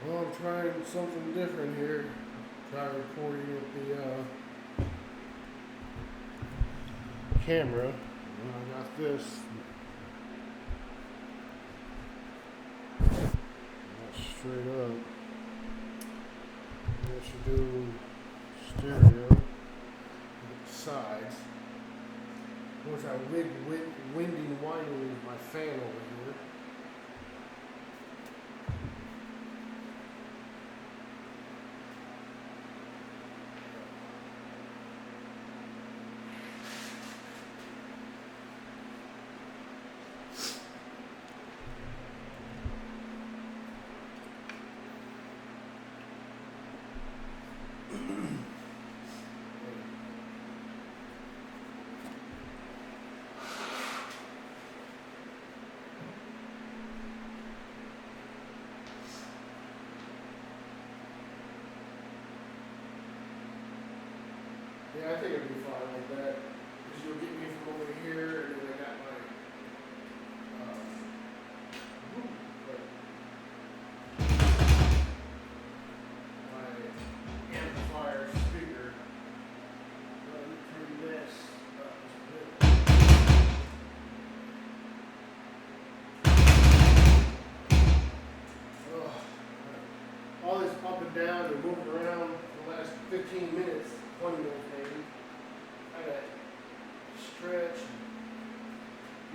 Well, I'm trying something different here. Try recording with the camera. And I got this. Not straight up. I should do stereo. The sides. Of course, I winding whining with my fan over here. Yeah, I think it'd be fine like that. Because you'll get me from over here, and then I got my amplifier speaker. Let me turn this up just a bit. All this up and down and moving around for the last 15 minutes, 20 minutes maybe. I got to stretch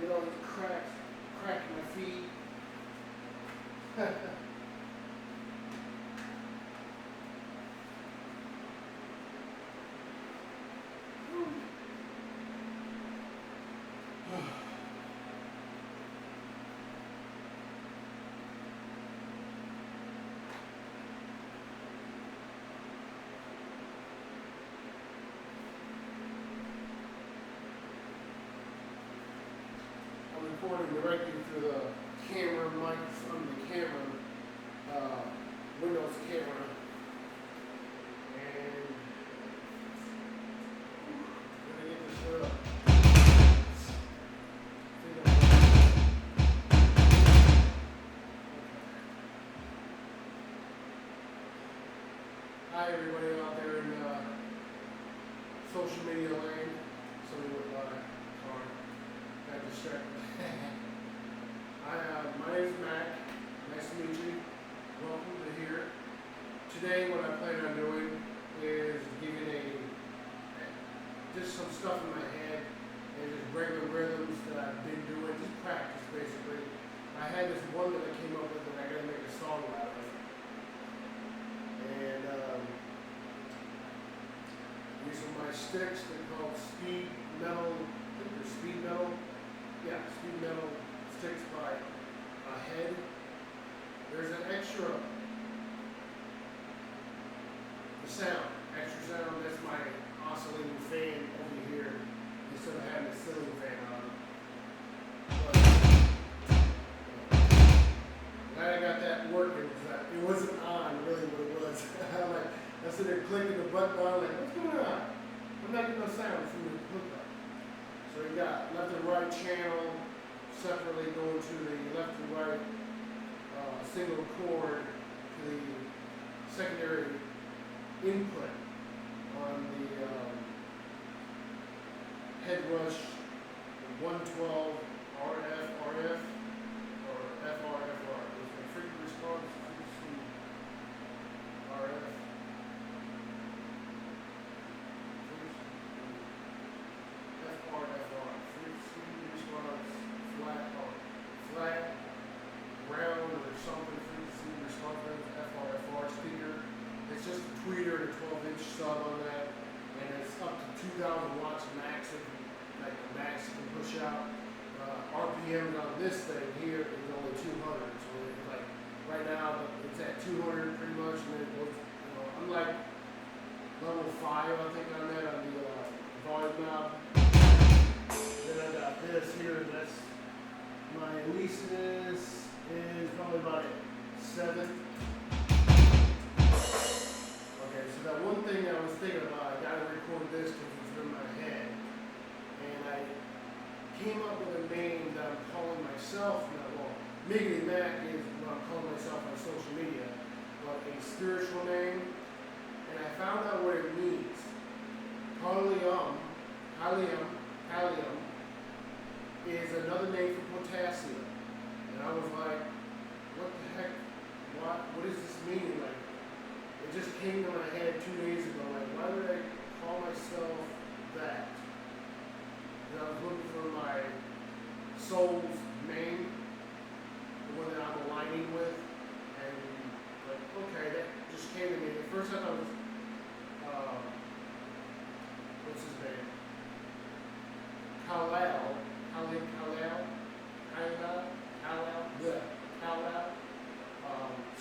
and get all these cracking my feet. I'm recording directly through the camera mic from the camera, Windows camera. And I'm gonna get this up. Hi everybody out there in social media land. Somebody went by. Sorry. Got distracted. My name is Mac. Nice to meet you. Welcome to here. Today what I plan on doing is giving just some stuff in my head and just regular rhythms that I've been doing, just practice basically. I had this one that I came up with and I gotta make a song out of it. And these are my sticks. They're called Speed Metal. I think they're Speed Metal. Yeah, Speed Metal sticks by Head. There's an extra sound. That's my oscillating fan over here instead of having a ceiling fan on. But glad I got that working because it wasn't on really what it was. I was sitting there clicking the button on, like, what's going on? I'm not getting no sound from the click button. So you got left and right channel separately going to the left and right single cord to the secondary input on the head rush 112 RF or FRFR. Is the frequency response frequency RF? FRFR, frequency response flat, round or something, frequency response FRFR speaker. It's just a tweeter and a 12-inch sub on that, and it's up to 2,000 watts max, like the max you can push out. RPM on this thing here is only 200, so it's like right now it's at 200 pretty much, and then it goes, I'm like level 5 I think on that on the volume knob. Then I got this here, that's my least is probably about 7. Okay, so that one thing I was thinking about, I gotta record this because it's in my head. And I came up with a name that I'm calling myself now. Well, Miggity Mac is what I'm calling myself on social media. spiritual name, and I found out what it means. Pallium is another name for potassium. And I was like, what the heck? What does this mean? Like, it just came to my head 2 days ago. Like, why would I call myself that? And I was looking for my soul's name, the one that I'm aligning with, and like, okay, that just came to me. At first I thought it was, what's his name? Kal-El,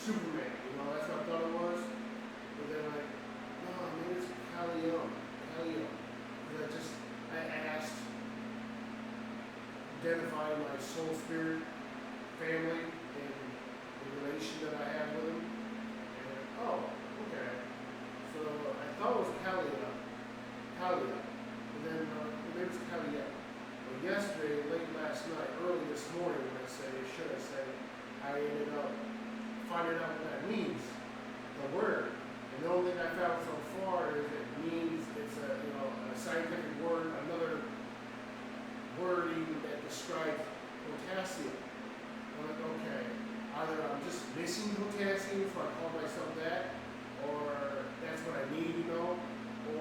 Superman, that's what I thought it was. But then like, no, maybe it's Pallium. Because I asked, identifying my soul spirit family and the relation that I have with them. And okay. So I thought it was Pallium. And then maybe it's Pallium. But yesterday, late last night, early this morning, should I say, I ended up finding out what that means, the word. And the only thing I found so far is it means it's a scientific word, another wording that describes potassium. I'm like, okay, either I'm just missing potassium, so I call myself that, or that's what I need, or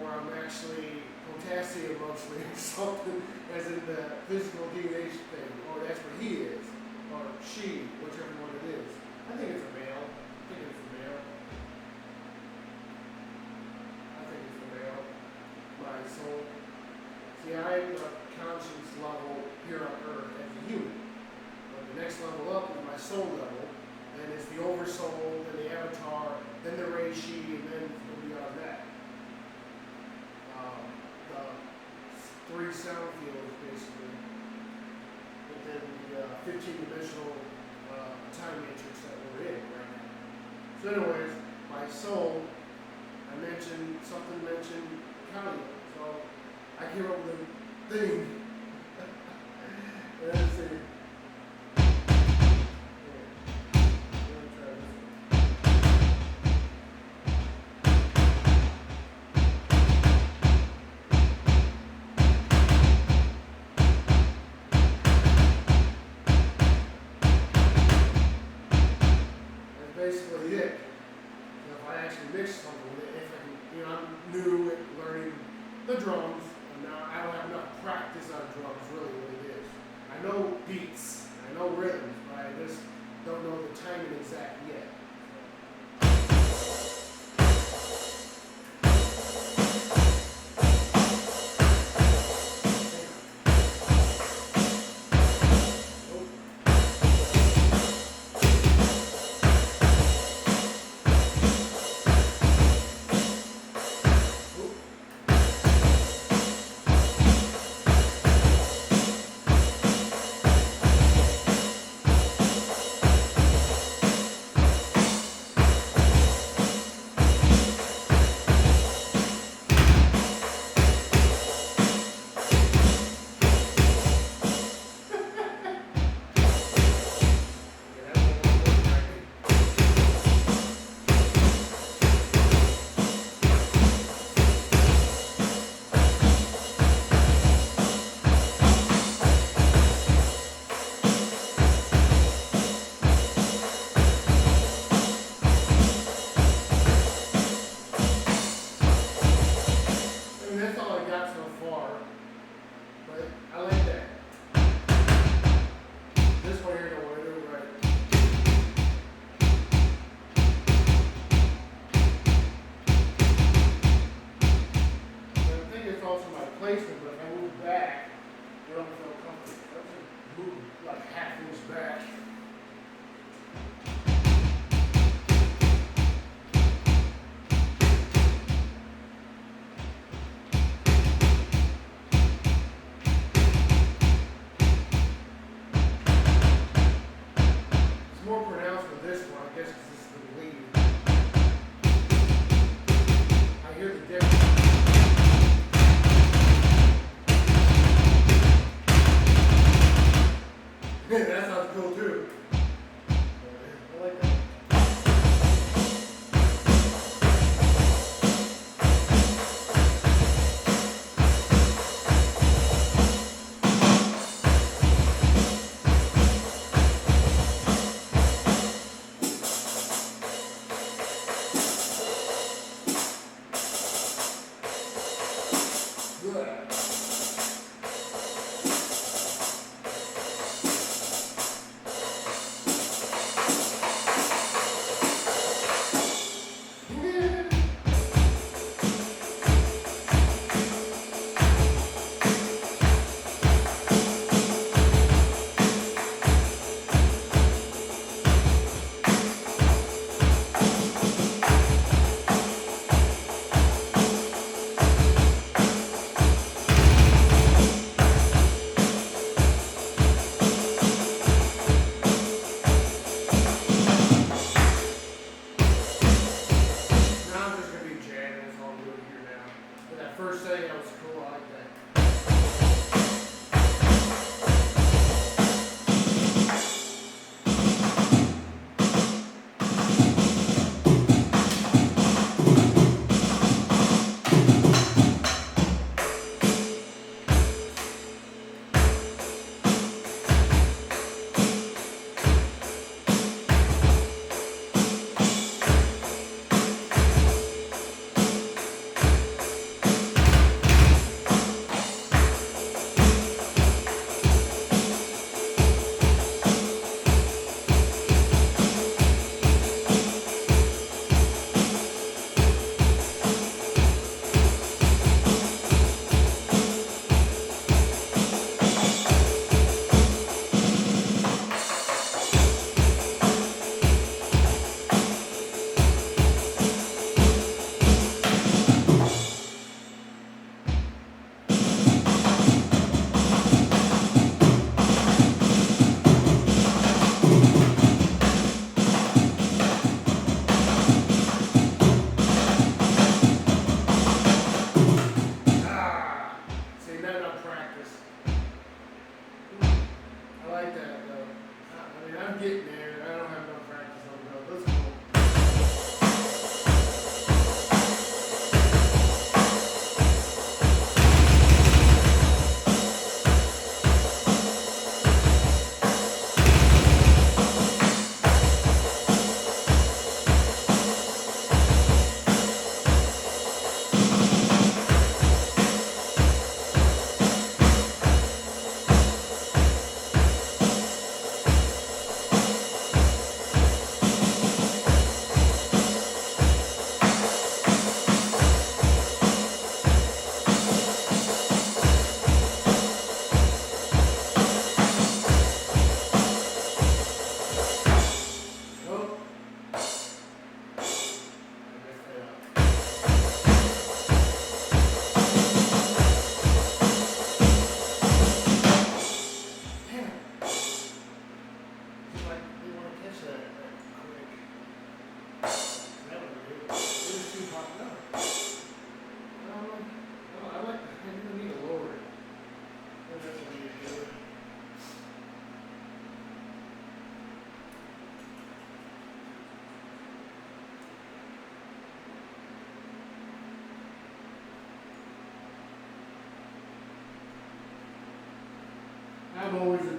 I'm actually potassium mostly or something, as in the physical DNA thing, or that's what he is, or she, whichever one it is. I think it's a male. My soul. See, I am the conscience level here on earth as a human. But the next level up is my soul level, and it's the oversoul, then the avatar, then the reishi, and then beyond that. The 3 sound fields, basically, within the 15-dimensional time matrix that we're in right now. So anyways, my soul, something mentioned Kali. So I came up with a thing. Let's see. Basically it. If I actually mix something with it, if I can, I'm new at learning the drums, and now I don't have enough practice on drums, really what it is. I know beats, I know rhythms, but I just don't know the timing exact yet.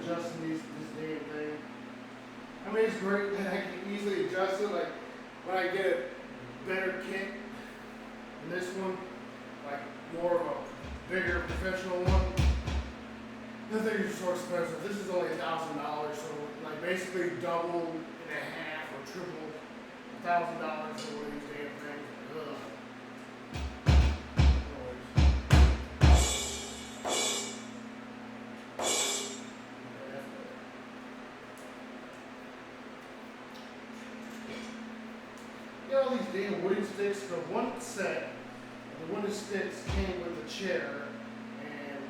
adjusting this damn thing. I mean, it's great that I can easily adjust it. Like when I get a better kit than this one, like more of a bigger professional one. The things are so expensive. This is only $1,000, so like basically double and a half or triple $1,000 for one of these damn things. Ugh. Got all these damn wooden sticks. The one set, the wooden sticks came with the chair and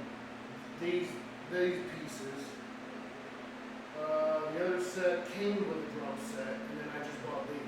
these pieces. The other set came with the drum set, and then I just bought these.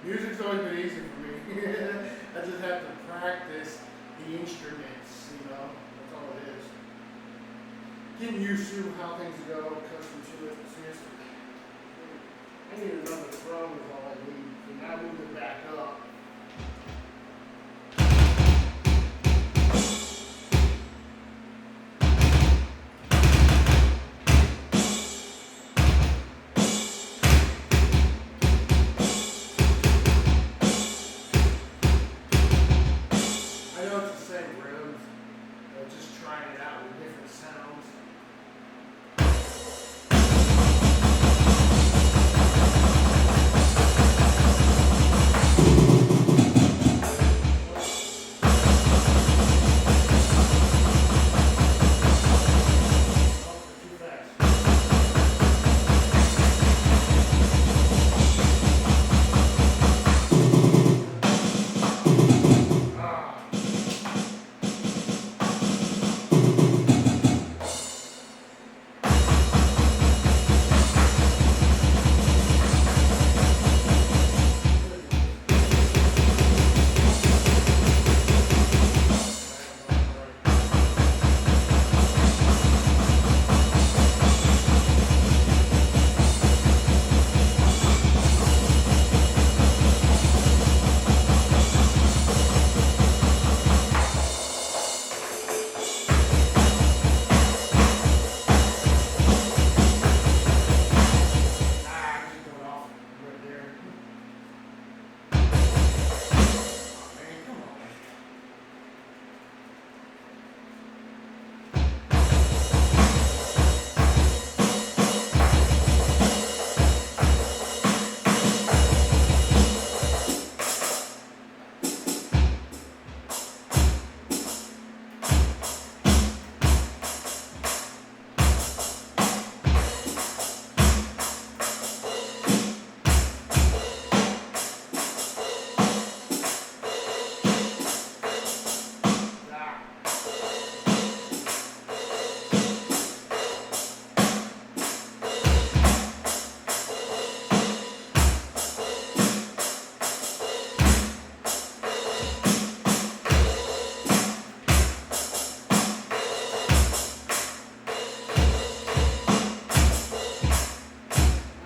Music's always been easy for me. I just have to practice the instruments, you know. That's all it is. Getting used to how things go, accustomed to it. Seriously. I need another throne is all I need. And now move it back up. I know it's the same rhythms, just trying it out with different sounds. Too fast. Ah. Ah, just going off right there. Oh, man, come on. Ah.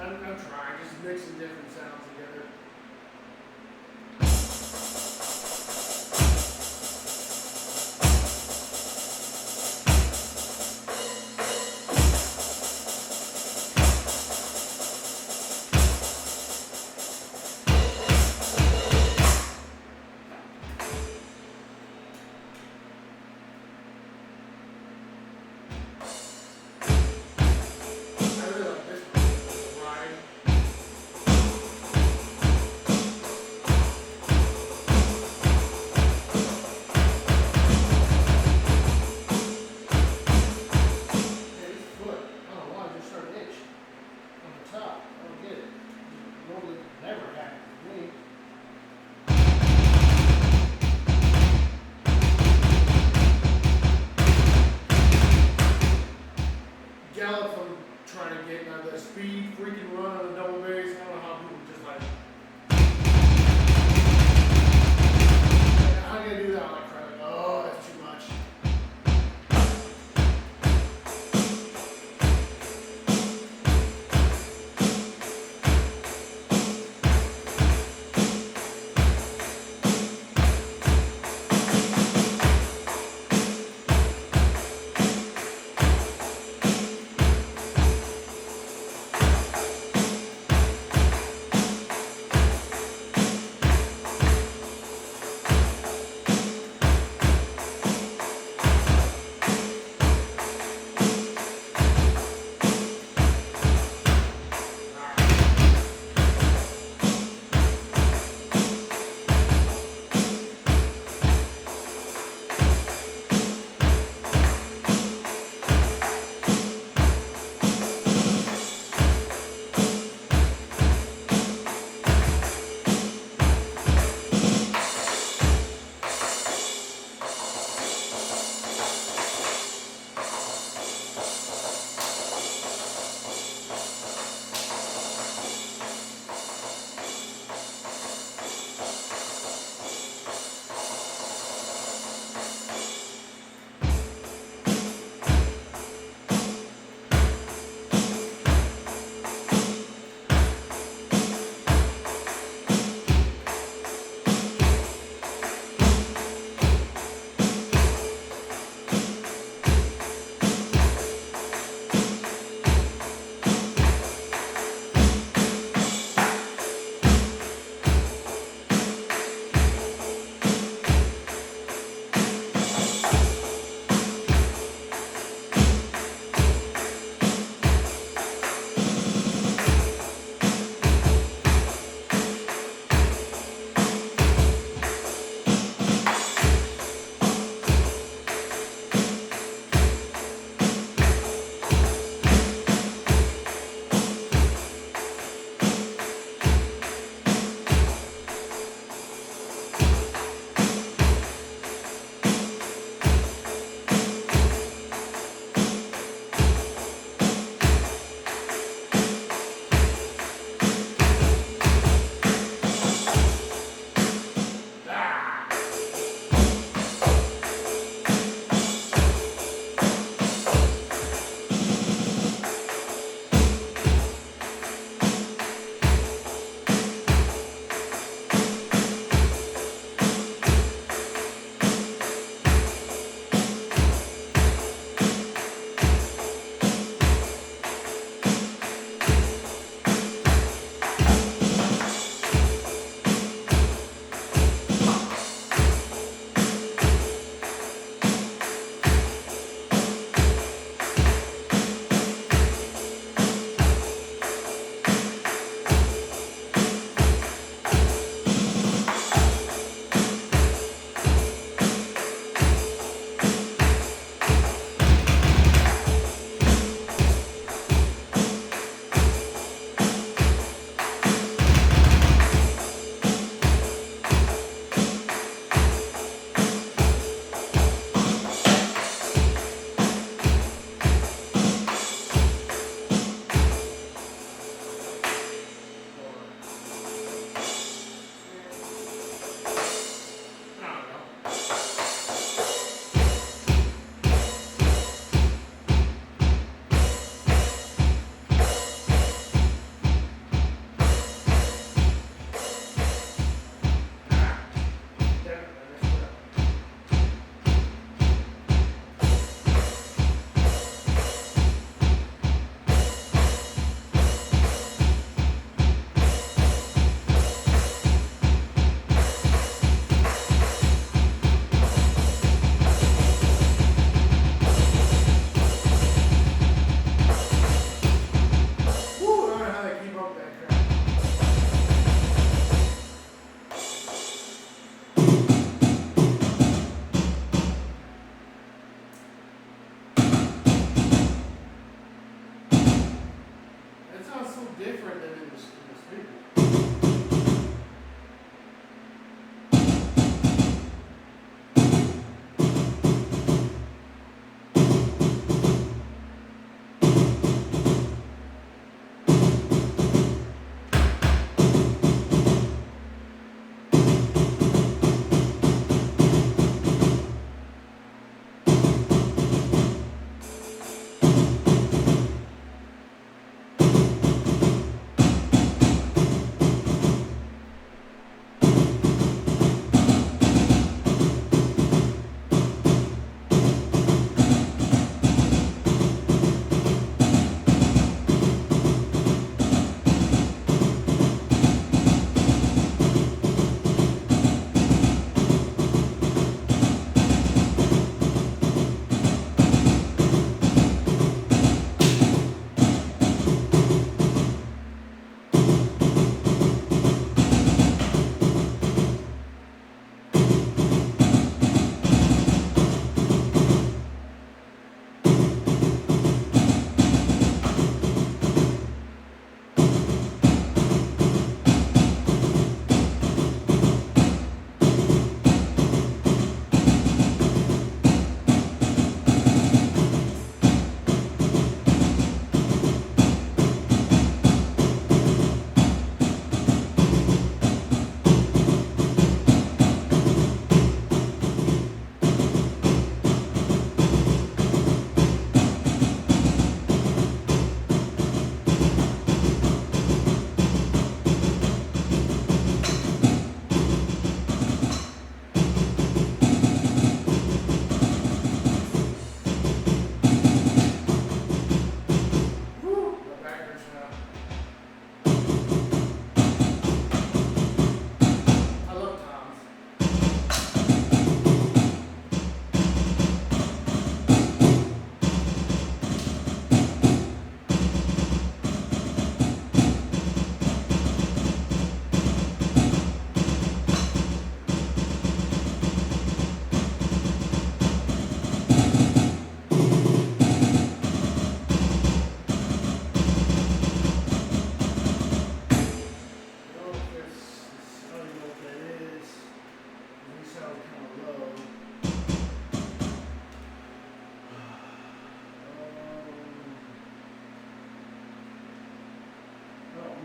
I'm trying, just mixing different sounds together. I really like this one. Ride. Hey, this foot, I don't know why, it just started to itch on the top. I don't get it. Normally, never happens to me. Gallop from trying to get the speed, freaking run on the double bass. I don't know how people just like, how do you do that? I'm like, crying, like, oh, that's too much.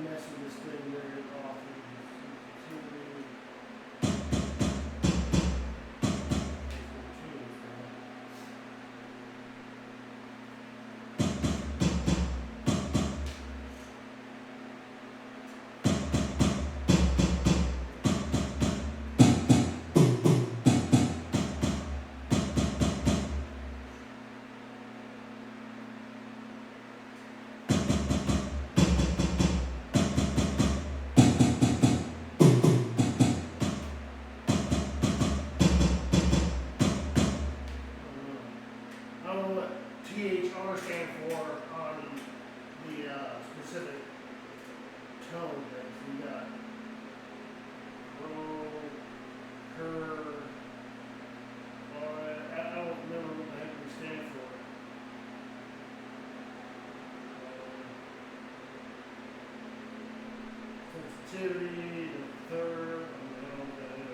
mess with this thing very often. I don't know what THR stand for on the specific tone things. We got roll, curve, I don't remember what the heck we stand for. Sensitivity, the third, I don't know what that is.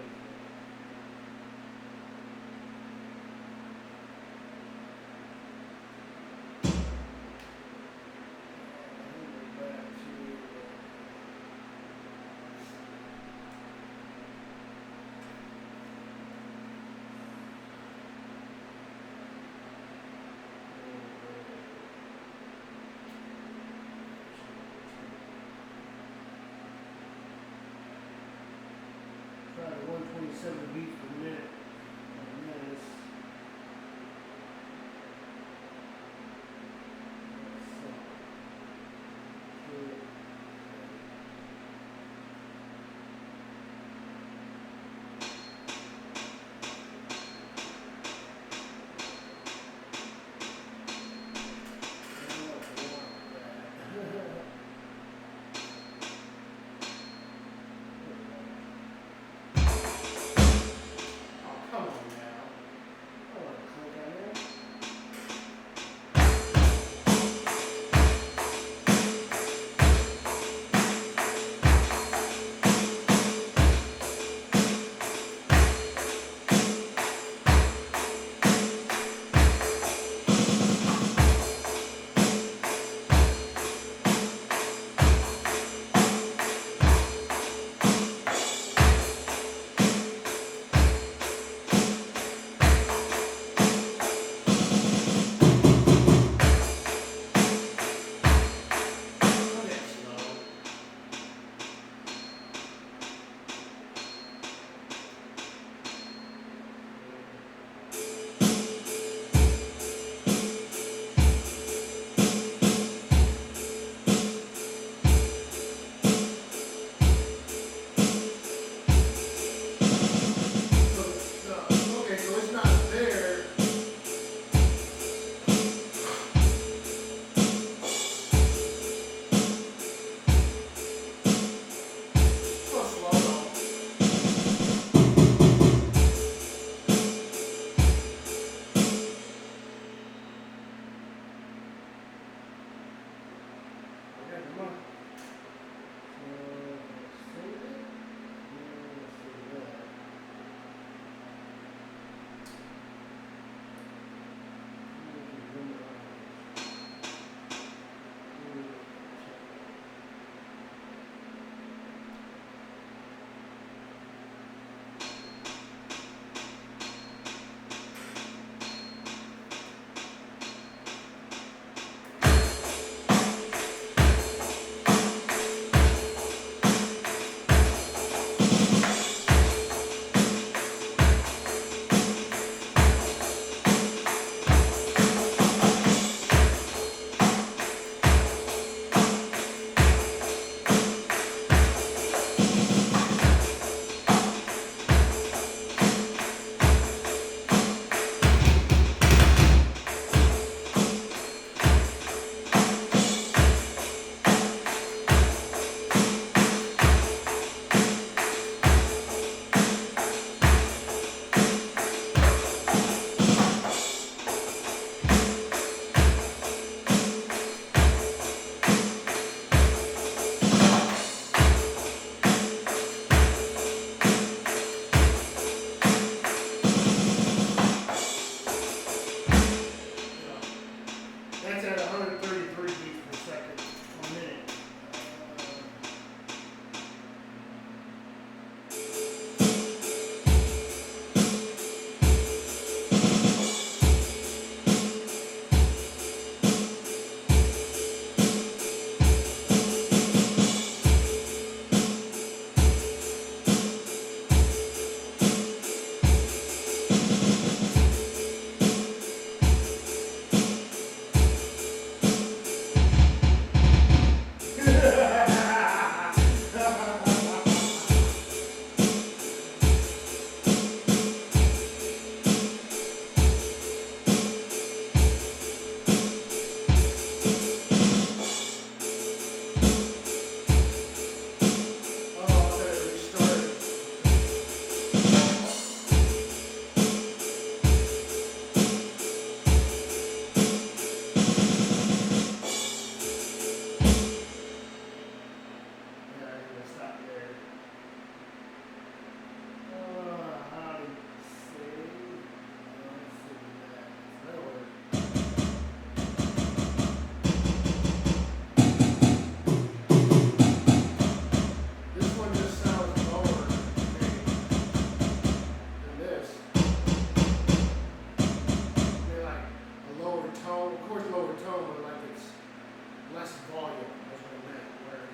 Try to 127 beats per minute on this.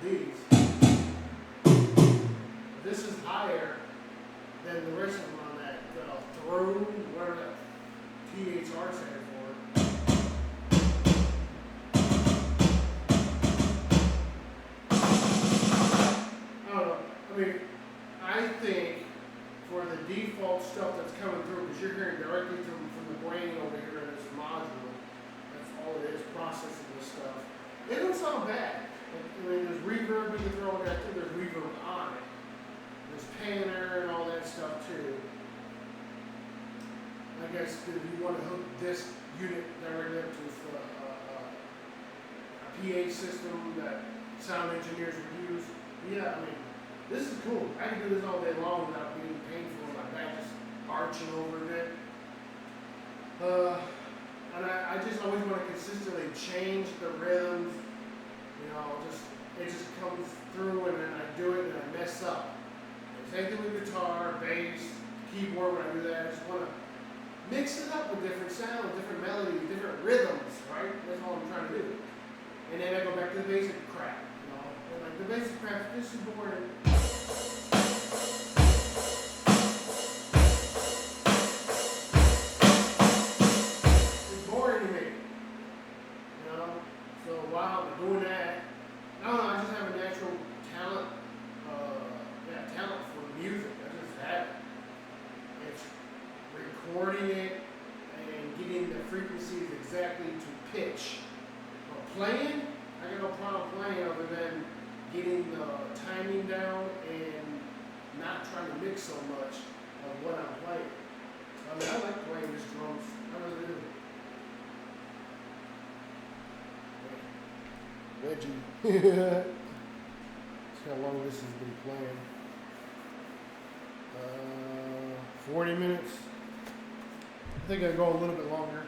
these. This is higher than the rest of them on that through, whatever that THR stands for. I don't know. I mean, I think for the default stuff that's coming through, because you're hearing directly from the brain over here in this module, that's all it is, processing this stuff. It don't sound bad. I mean, there's reverb you can throw in that too. There's reverb on it. There's panner and all that stuff too. I guess if you want to hook this unit directly up to a PA system that sound engineers would use, yeah, I mean, this is cool. I can do this all day long without being painful, my back just arching over a bit. And I just always want to consistently change the rhythms. You know, it just comes through and then I do it and I mess up. Same thing with guitar, bass, keyboard. When I do that, I just want to mix it up with different sounds, different melodies, different rhythms, right? That's all I'm trying to do. And then I go back to the basic crap, you know. And like the basic crap, this is boring. It's boring to me, you know. So while I'm doing that, I don't know. I just have a natural talent, talent for music. I just have it. It's recording it and getting the frequencies exactly to pitch. But playing, I got no problem playing other than getting the timing down and not trying to mix so much of what I'm playing. I mean, I like playing these drums. I really do. Reggie. See how long this has been playing. 40 minutes. I think I'll go a little bit longer.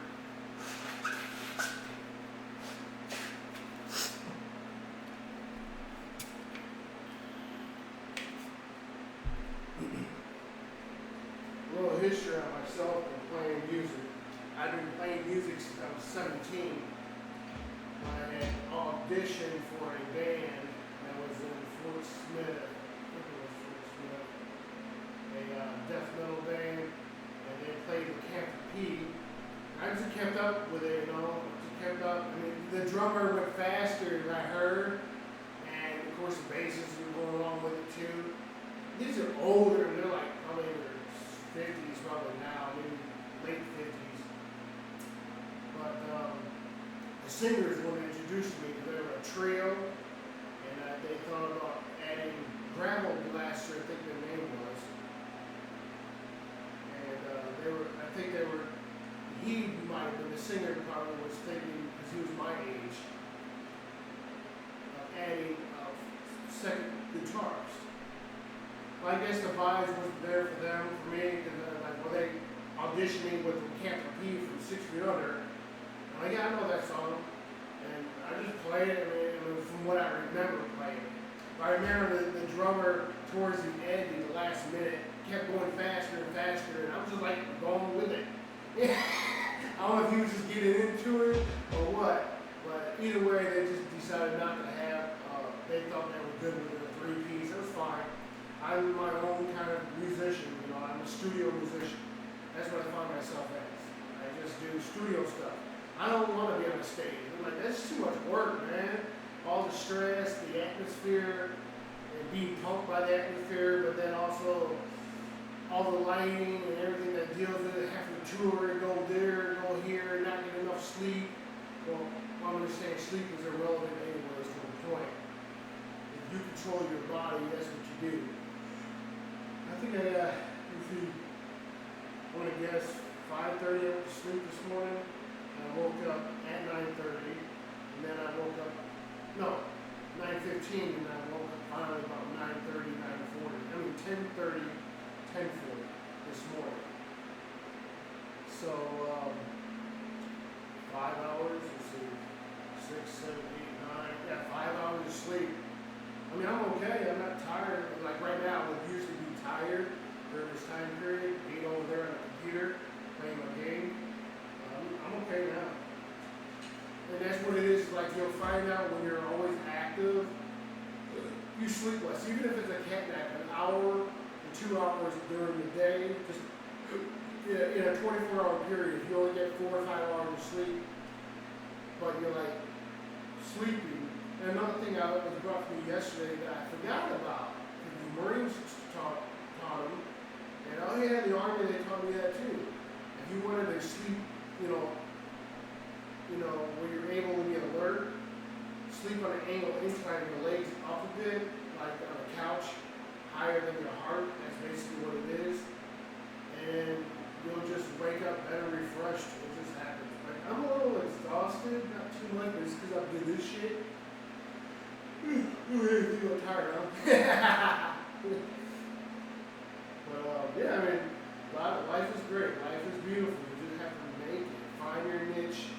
A little history on myself and playing music. I've been playing music since I was 17. I had auditioned for a band that was in Fort Smith. I think it was Fort Smith. A death metal band, and they played with Camp P. I just kept up with it, you know. Just kept up. I mean, the drummer went faster than I heard, and of course the bassists were going along with it too. These are older, and they're like probably in their 50s, probably now, maybe late 50s. But the singers, when they introduced me, they were a trio, and they thought about adding Gravel Blaster, I think their name was. And he might have been, the singer probably was thinking, because he was my age, of adding second guitarist. Well, I guess the vibes wasn't there for them, for me, because they auditioned me with Camp P from 6 Feet Under. I'm like, yeah, I know that song. And I just played it, I mean, from what I remember playing it. But I remember the drummer towards the end, in the last minute, kept going faster and faster, and I was just like going with it. Yeah. I don't know if he was just getting into it or what, but either way, they just decided not to have, they thought they were good with a 3-piece. It was fine. I'm my own kind of musician, you know, I'm a studio musician. That's what I find myself as. I just do studio stuff. I don't want to be on a stage. I'm like, that's too much work, man. All the stress, the atmosphere, and being pumped by the atmosphere, but then also all the lighting and everything that deals with it, having to tour and go there, go here, and not get enough sleep. Well, I'm understand sleep is irrelevant anyways to the point. If you control your body, that's what you do. I think I want to guess 5:30 I went to sleep this morning. I woke up at 9:30, and then I woke up, 9:15, and I woke up finally about 9:30, 10:30, 10:40 this morning. So, 5 hours, let's see, 6, 7, 8, 9, 5 hours of sleep. I mean, I'm okay, I'm not tired. Like right now, I would usually be tired during this time period, being over there on the computer, playing my game. I'm okay now. And that's what it is, like you'll find out when you're always active, you sleep less. Even if it's a cat nap, an hour to 2 hours during the day, just in a 24-hour period, if you only get 4 or 5 hours of sleep, but you're like sleeping. And another thing that was brought to me yesterday that I forgot about, because the Marines taught them, and oh yeah, in the Army they taught me that too. If you wanted to sleep, where you're able to be alert, sleep on an angle incline, your legs up a bit, like on a couch, higher than your heart. That's basically what it is. And you'll just wake up better refreshed. It just happens. Like, I'm a little exhausted, not too much, but it's because I did this shit. You feel tired, huh? But yeah, I mean, life is great. Life is beautiful. You just have to make it. Find your niche.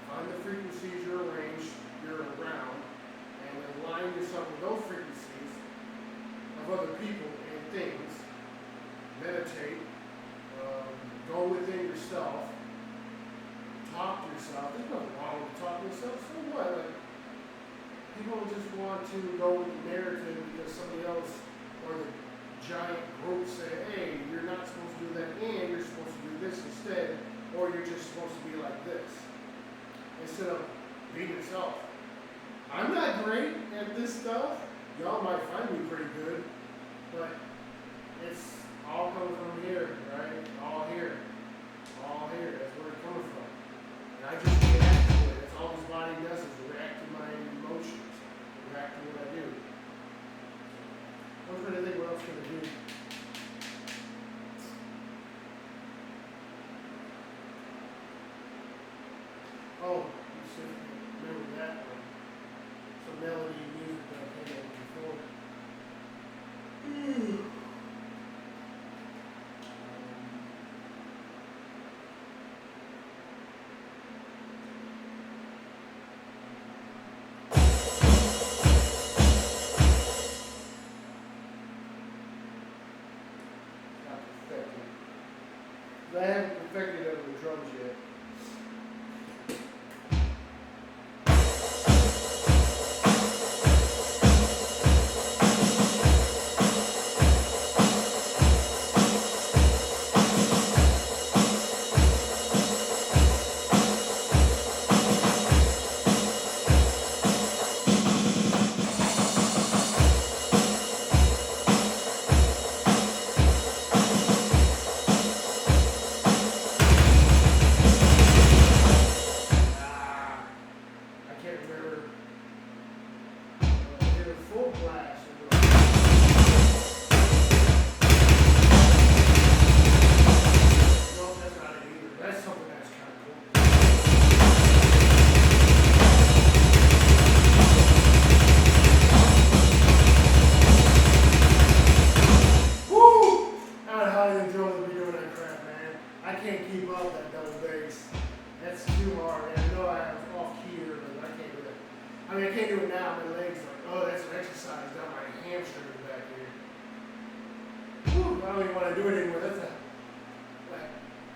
Find the frequencies you're around, and align yourself with those frequencies of other people and things. Meditate. Go within yourself. Talk to yourself. There's nothing wrong with talking to yourself. So what? Like, people just want to go with the narrative because somebody else or the giant group say, hey, you're not supposed to do that, and you're supposed to do this instead, or you're just supposed to be like this. Instead of being yourself. I'm not great at this stuff. Y'all might find me pretty good, but it's all coming from here, right? All here. All here. That's where it's coming from. And I just react to it. That's all this body does is react to my emotions. React to what I do. I'm trying to think what else can I do. Oh, you should remember that one. Some melody music that I played on before. I haven't perfected it on the drums yet.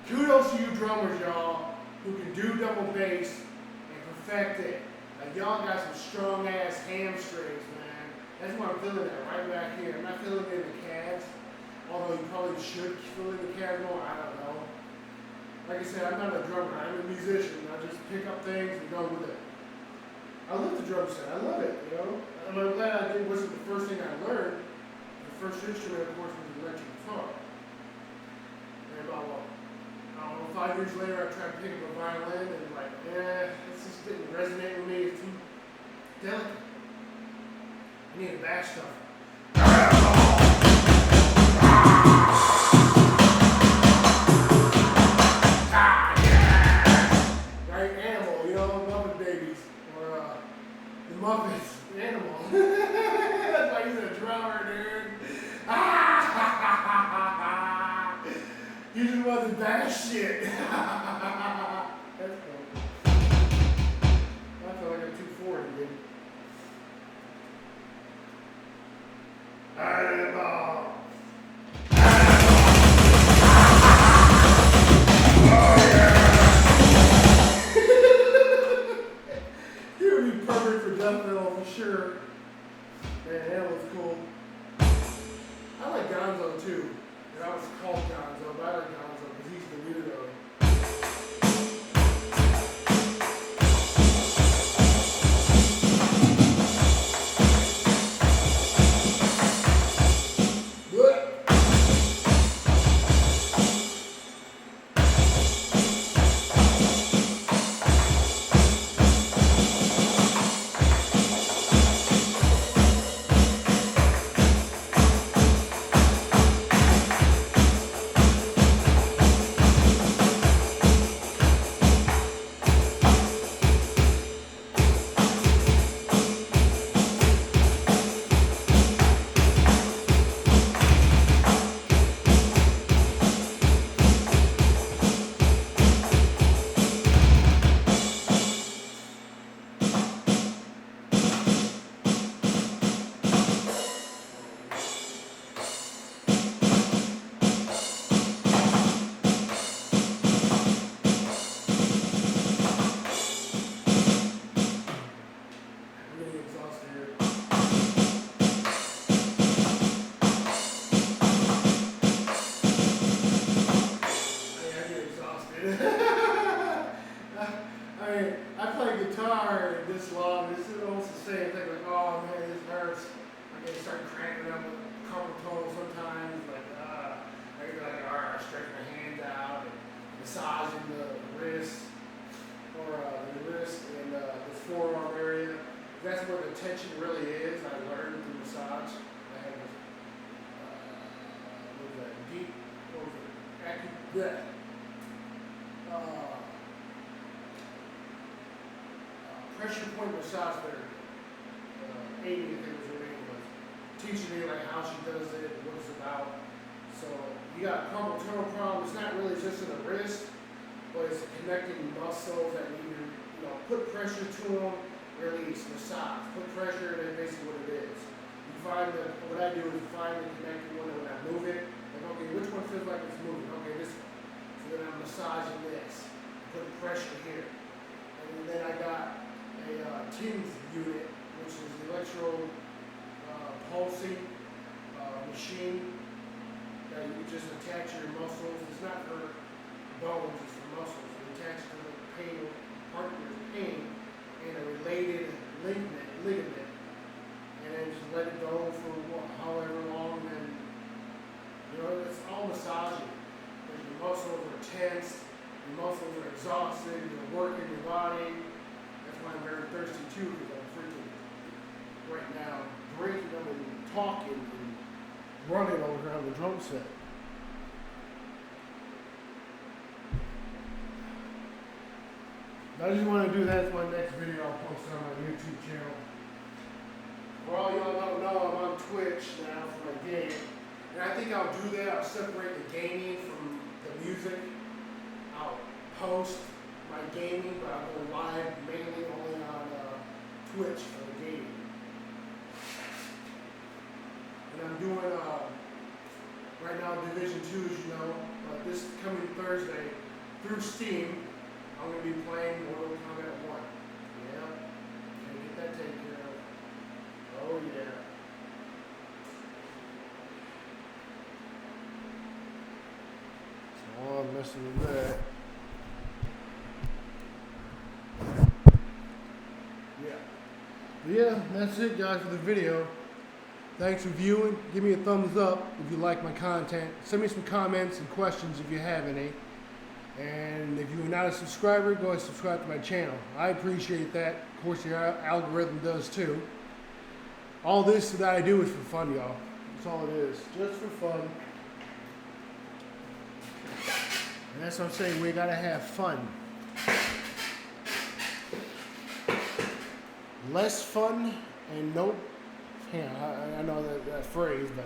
Kudos to you drummers, y'all, who can do double bass and perfect it. Like, y'all got some strong ass hamstrings, man. That's what I'm feeling at right back here. I'm not feeling it in the calves, although you probably should feel it in the calves more. I don't know. Like I said, I'm not a drummer. I'm a musician. I just pick up things and go with it. I love the drum set. I love it, you know. I'm glad I did. It wasn't the first thing I learned. The first instrument, of course, was the electric guitar. And about, I don't know, 5 years later, I tried to pick up a violin, and like, this just didn't resonate with me. It's too delicate. I need a bass stuff. Right, Animal, you know, Muppet Babies, or the Muppets, Animal. That's why he's a drummer, dude. You just want the bass shit. That's cool. I feel like I'm 240, dude. Animal. Oh yeah. You would be perfect for death metal for sure. Man, Animal too. And I was called Gonzo, but I like Gonzo because he's the weirdo. I play guitar this long, this is almost the same thing, like, oh man, this hurts. I can start cranking up with a couple tones sometimes, like, I get like, I stretch my hands out, and massaging the wrist, or the wrist and the forearm area. That's where the tension really is. I learned through massage. I had this, what was that, deep, what was it, pressure point massage therapy. Amy, I think was her name, was teaching me like how she does it, and what it's about. So you got carpal tunnel problem. It's not really just in the wrist, but it's connecting muscles that need to, put pressure to them, release, massage, put pressure, and that's basically what it is. You find that what I do is find the connected one, and when I move it, like, okay, which one feels like it's moving? Okay, this one. So then I'm massaging this, put pressure here, and then I got a TIMS unit, which is the electro pulsing machine that you just attach to your muscles. It's not for bones, it's for muscles. You attach it to the pain, part of your pain, and a related ligament, and then just let it go for however long, and it's all massaging. Because your muscles are tense, your muscles are exhausted, you're working your body. That's why I'm very thirsty too, because I'm freaking right now drinking them and talking and running over on the drum set. I just want to do that for my next video I'll post on my YouTube channel. For all y'all don't know, I'm on Twitch now for my game. And I think I'll do that. I'll separate the gaming from the music. I'll post my gaming, but I'll go live mainly only on Twitch for the gaming. And I'm doing, right now, Division 2, as you know, this coming Thursday, through Steam, I'm going to be playing Mortal Kombat 1. Yeah, gonna get that taken care of. Oh yeah. So I'm messing with that. Yeah, that's it guys for the video. Thanks for viewing. Give me a thumbs up if you like my content. Send me some comments and questions if you have any. And if you're not a subscriber, go and subscribe to my channel. I appreciate that. Of course, your algorithm does too. All this that I do is for fun, y'all. That's all it is. Just for fun. And that's what I'm saying. We gotta have fun. Less fun and no... I know that phrase, but...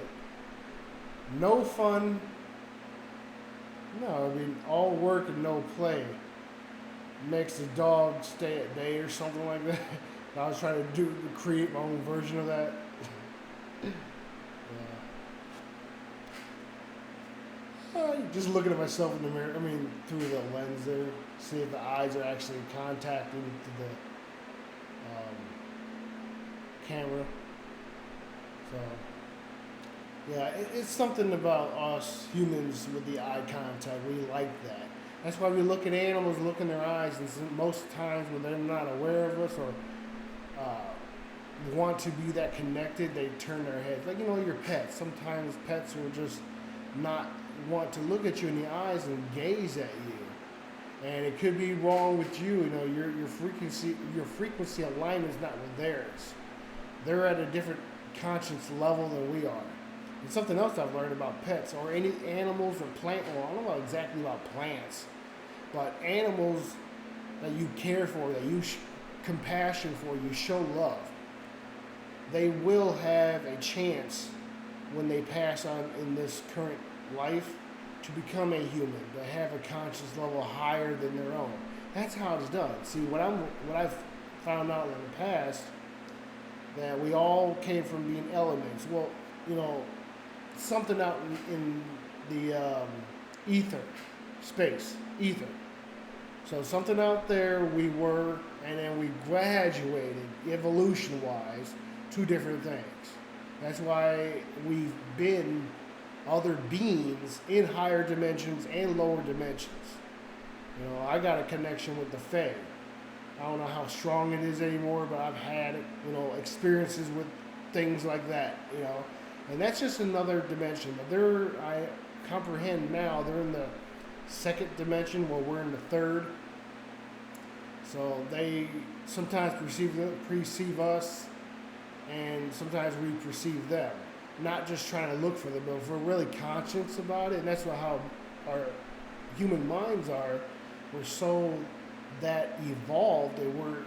No fun... No, I mean, all work and no play makes the dog stay at bay or something like that. I was trying to create my own version of that. Just looking at myself in the mirror, I mean, through the lens there, see if the eyes are actually contacting to the camera. So, Yeah, it's something about us humans with the eye contact. We like that. That's why we look at animals, look in their eyes, and most times when they're not aware of us or want to be that connected, they turn their heads. Like, your pets. Sometimes pets will just not want to look at you in the eyes and gaze at you. And it could be wrong with you. Your frequency alignment is not with theirs. They're at a different conscience level than we are. And something else I've learned about pets or any animals or plant. Well, I don't know exactly about plants, but animals that you care for, that you compassion for, you show love, they will have a chance when they pass on in this current life to become a human, to have a conscious level higher than their own. That's how it's done. See, what I've found out in the past, that we all came from being elements. Well, you know, something out in the ether, space, ether. So something out there we were, and then we graduated evolution-wise to different things. That's why we've been other beings in higher dimensions and lower dimensions. I got a connection with the Fae. I don't know how strong it is anymore, but I've had, experiences with things like that. And that's just another dimension. But I comprehend now, they're in the second dimension while we're in the third. So they sometimes perceive us, and sometimes we perceive them. Not just trying to look for them, but if we're really conscious about it, and that's how our human minds are, we're so that evolved, and we're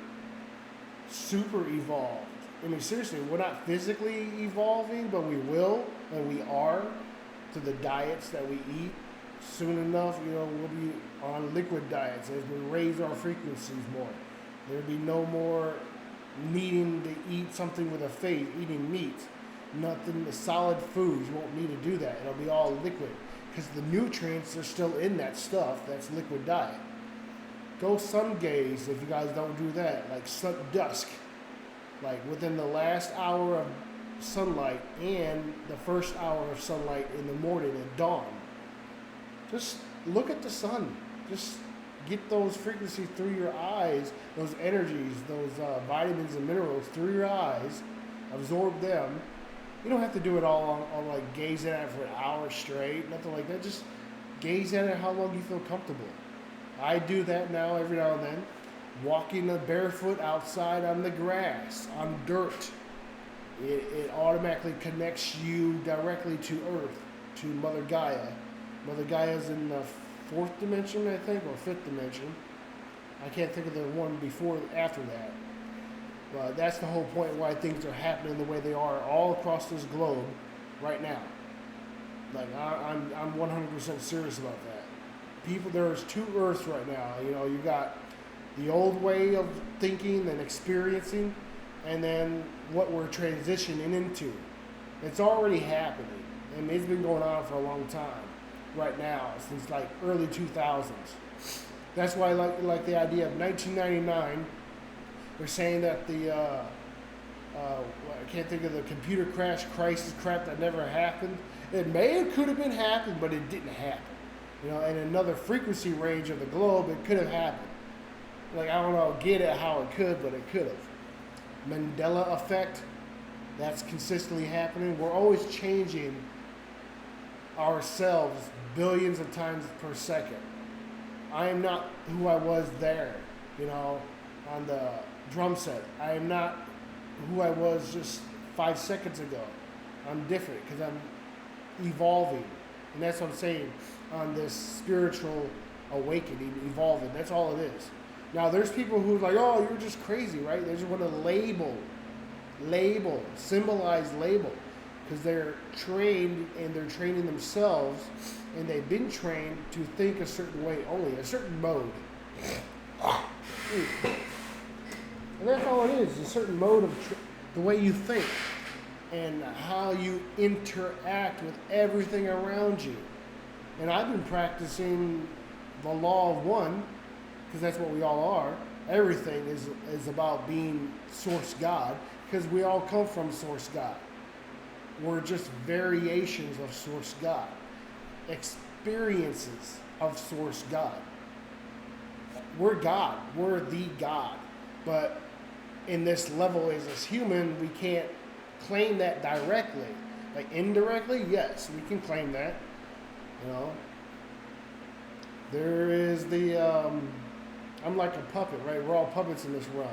super evolved. I mean, seriously, we're not physically evolving, but we will, and we are, to the diets that we eat. Soon enough, we'll be on liquid diets as we raise our frequencies more. There'll be no more needing to eat something with a face, eating meat. Nothing, the solid foods, you won't need to do that. It'll be all liquid because the nutrients are still in that stuff that's liquid diet. Go sun gaze if you guys don't do that, like dusk, like within the last hour of sunlight and the first hour of sunlight in the morning at dawn. Just look at the sun. Just get those frequencies through your eyes, those energies, those vitamins and minerals through your eyes, absorb them. You don't have to do it all on like gaze at it for an hour straight, nothing like that. Just gaze at it how long you feel comfortable. I do that now every now and then. Walking barefoot outside on the grass, on dirt. It automatically connects you directly to Earth, to Mother Gaia. Mother Gaia's in the fourth dimension, I think, or fifth dimension. I can't think of the one after that. But that's the whole point why things are happening the way they are all across this globe right now. Like, I'm 100% serious about that. There's two Earths right now. You got the old way of thinking and experiencing, and then what we're transitioning into. It's already happening, and it's been going on for a long time. Right now, since like early 2000s. That's why I like the idea of 1999. They're saying that I can't think of the computer crash crisis crap that never happened. It could have been happened, but it didn't happen. In another frequency range of the globe, it could have happened. Like, I don't know, get it how it could, but it could have. Mandela effect, that's consistently happening. We're always changing ourselves billions of times per second. I am not who I was there, on the drum set. I am not who I was just 5 seconds ago. I'm different because I'm evolving. And that's what I'm saying on this spiritual awakening, evolving. That's all it is. Now, there's people who are like, oh, you're just crazy, right? They just want to symbolize label. Because they're trained and they're training themselves, and they've been trained to think a certain way only, a certain mode. And that's all it is, a certain mode of the way you think and how you interact with everything around you. And I've been practicing the law of one, because that's what we all are. Everything is about being Source God, because we all come from Source God. We're just variations of Source God, experiences of Source God. We're God. We're the God. But in this level as this human, we can't claim that directly. Like indirectly, yes, we can claim that. You know, there is the I'm like a puppet, right? We're all puppets in this realm.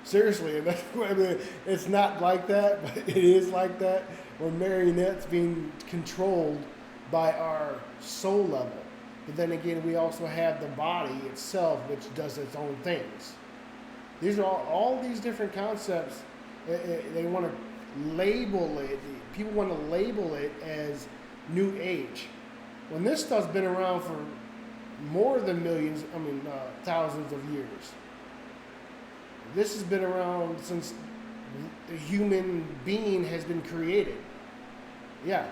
Seriously, and that's, I mean, it's not like that, but it is like that. We're marionettes being controlled by our soul level. But then again, we also have the body itself, which does its own things. These are all these different concepts. They want to label it. People want to label it as New Age. When this stuff's been around for more than thousands of years. This has been around since the human being has been created. Yeah,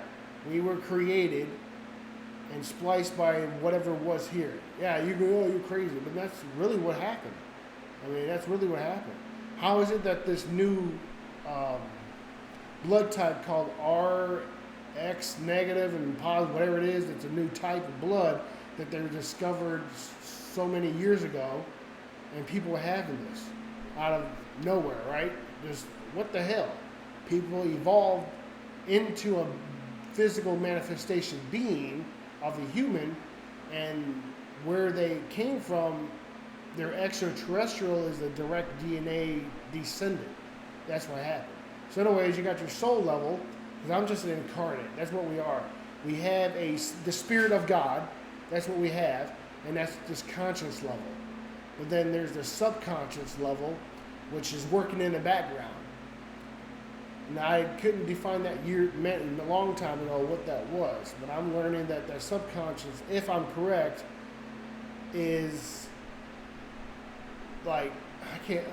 we were created and spliced by whatever was here. Yeah, you go, oh, you're crazy, but that's really what happened. I mean, that's really what happened. How is it that this new blood type called RX negative and positive, whatever it is, it's a new type of blood that they discovered so many years ago, and people are having this out of nowhere, right? Just what the hell? People evolved into a physical manifestation being of a human, and where they came from, their extraterrestrial is a direct DNA descendant. That's what happened. So anyways, you got your soul level, because I'm just an incarnate. That's what we are. We have the spirit of God. That's what we have, and that's this conscious level. But then there's the subconscious level, which is working in the background. Now, I couldn't define that a long time ago what that was, but I'm learning that the subconscious, if I'm correct, is like,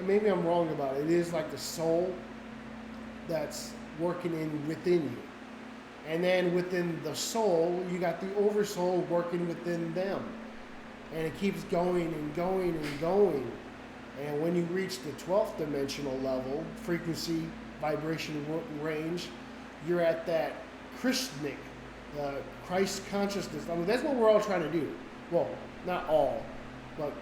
maybe I'm wrong about it. It is like the soul that's working within you. And then within the soul, you got the oversoul working within them. And it keeps going and going and going. And when you reach the 12th dimensional level, frequency, vibration range, you're at that Christnik, Christ consciousness. I mean, that's what we're all trying to do. Well, not all, but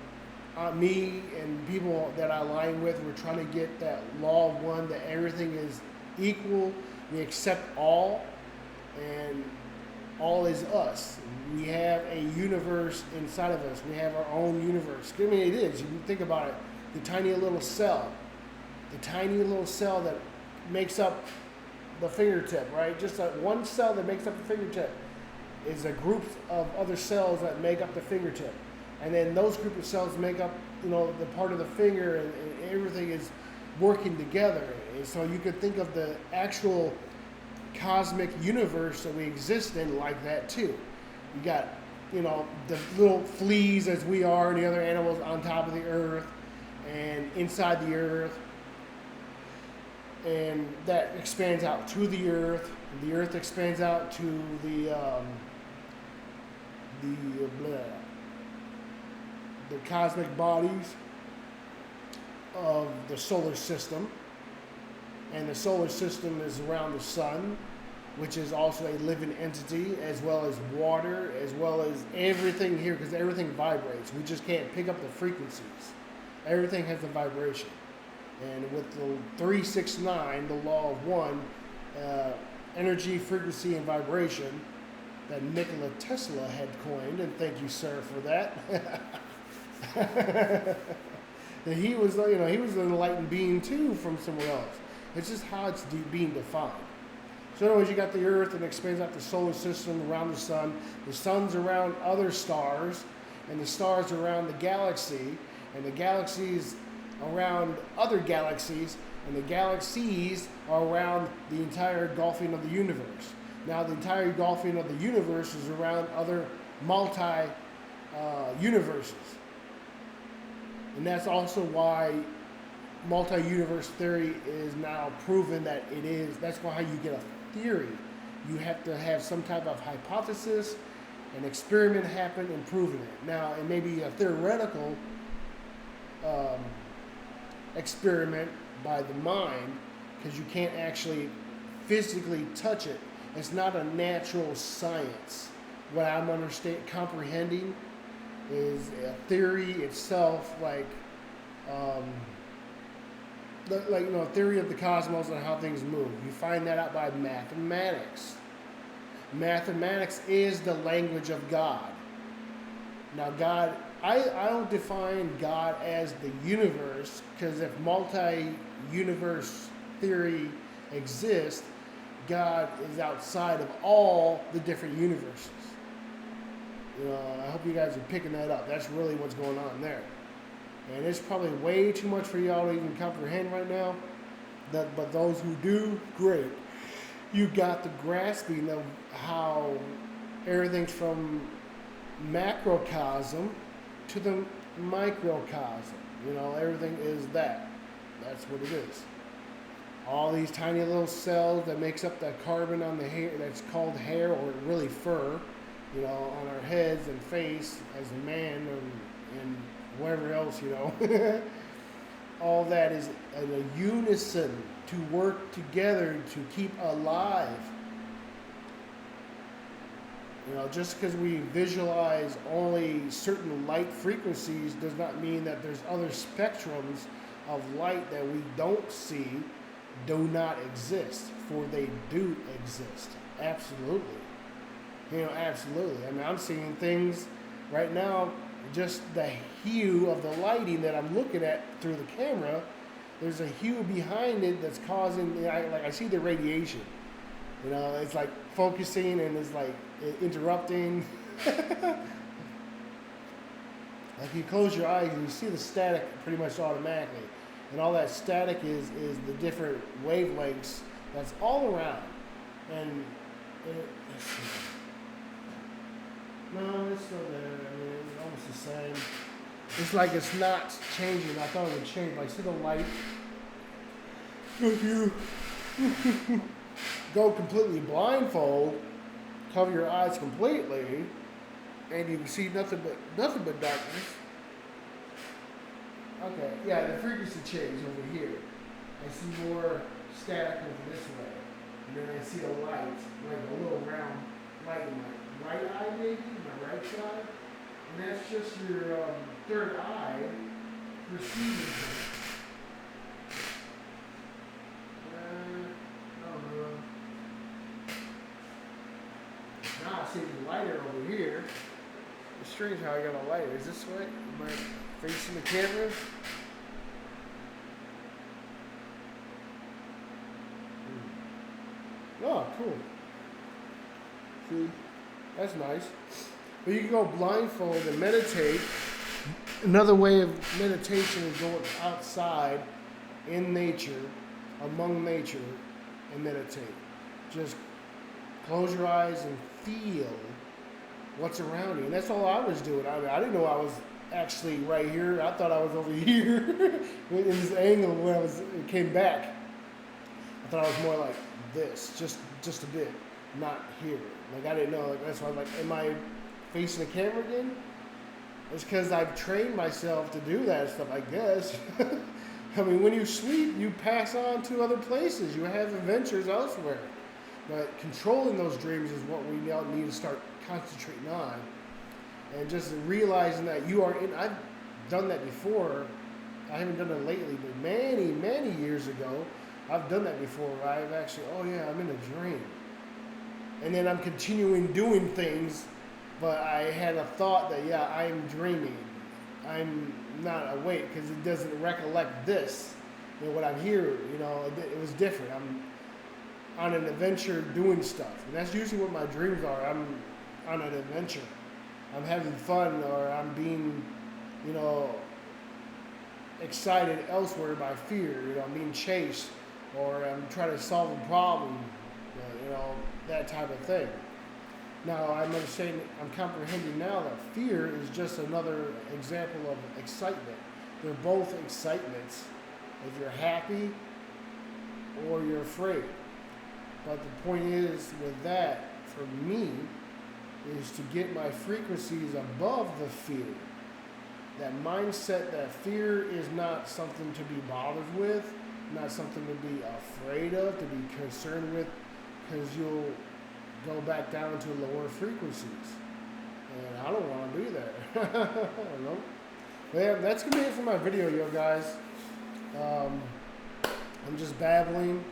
me and people that I align with, we're trying to get that law of one, that everything is equal. We accept all, and all is us. We have a universe inside of us. We have our own universe. I mean, it is. You think about it, the tiny little cell that makes up the fingertip, right? Just that one cell that makes up the fingertip is a group of other cells that make up the fingertip. And then those group of cells make up, the part of the finger, and everything is working together. And so you could think of the actual cosmic universe that we exist in like that too. You got, the little fleas as we are, and the other animals on top of the earth and inside the earth. And that expands out to the earth. The earth expands out to the cosmic bodies of the solar system. And the solar system is around the sun, which is also a living entity, as well as water, as well as everything here, because everything vibrates. We just can't pick up the frequencies. Everything has a vibration. And with the 369, the law of one, energy, frequency, and vibration, that Nikola Tesla had coined, and thank you, sir, for that. And he was an enlightened being too from somewhere else. It's just how it's being defined. So anyways, you got the earth, and it expands out the solar system around the sun. The sun's around other stars, and the stars around the galaxy, and the galaxies around other galaxies, and the galaxies are around the entire engulfing of the universe. Now, the entire engulfing of the universe is around other multi-universes. And that's also why multi-universe theory is now proven that it is. That's why you get a theory. You have to have some type of hypothesis, an experiment happen, and proving it. Now, it may be a theoretical experiment by the mind, because you can't actually physically touch it. It's not a natural science. What I'm comprehending is a theory itself, um, theory of the cosmos and how things move. You find that out by mathematics. Mathematics is the language of God. Now, God, I don't define God as the universe, because if multi-universe theory exists, God is outside of all the different universes. I hope you guys are picking that up. That's really what's going on there. And it's probably way too much for y'all to even comprehend right now. But those who do, great. You got the grasping of how everything's from macrocosm to the microcosm. Everything is that. That's what it is. All these tiny little cells that makes up that carbon on the hair, that's called hair, or really fur, on our heads and face as a man and whatever else, all that is in a unison to work together to keep alive. Just because we visualize only certain light frequencies does not mean that there's other spectrums of light that we don't see do not exist, for they do exist. Absolutely. Absolutely. I'm seeing things right now, just the hue of the lighting that I'm looking at through the camera, there's a hue behind it that's causing, I see the radiation. It's like focusing and it's like interrupting. Like you close your eyes and you see the static pretty much automatically. And all that static is the different wavelengths that's all around. And let's see. No, it's still there. It's almost the same. It's like it's not changing. I thought it would change. Like, see the light? If you go completely blindfold, cover your eyes completely, and you can see nothing but darkness. Okay, yeah, the frequency change over here. I see more static over this way. And then I see a light, like a little round light in my right eye, maybe, my right side. And that's just your third eye perceiving things. I don't know. Now I see the lighter over here. It's strange how I got a lighter. Is this way? Am I facing the camera? Oh, cool. See? That's nice. But you can go blindfold and meditate. Another way of meditation is going outside in nature, among nature, and meditate. Just close your eyes and feel what's around you. And that's all I was doing. I didn't know I was actually right here. I thought I was over here in this angle when it came back. I thought I was more like this, just a bit, not here. Like I didn't know. Like that's why I'm like, am I facing the camera again? It's because I've trained myself to do that stuff, I guess. I mean, when you sleep, you pass on to other places. You have adventures elsewhere. But controlling those dreams is what we now need to start concentrating on. And just realizing that you are in, I've done that before. I haven't done it lately, but many, many years ago, I've done that before. I've actually, oh yeah, I'm in a dream. And then I'm continuing doing things, but I had a thought that, yeah, I'm dreaming. I'm not awake because it doesn't recollect this. What I'm here, it was different. I'm on an adventure doing stuff. And that's usually what my dreams are. I'm on an adventure. I'm having fun, or I'm being, excited elsewhere by fear. I'm being chased, or I'm trying to solve a problem, that type of thing. Now, I'm comprehending now that fear is just another example of excitement. They're both excitements. If you're happy or you're afraid. But the point is, with that, for me, is to get my frequencies above the fear. That mindset that fear is not something to be bothered with, not something to be afraid of, to be concerned with, because you'll go back down to lower frequencies. And I don't want to do that. I don't know. But yeah, that's going to be it for my video, yo guys. I'm just babbling.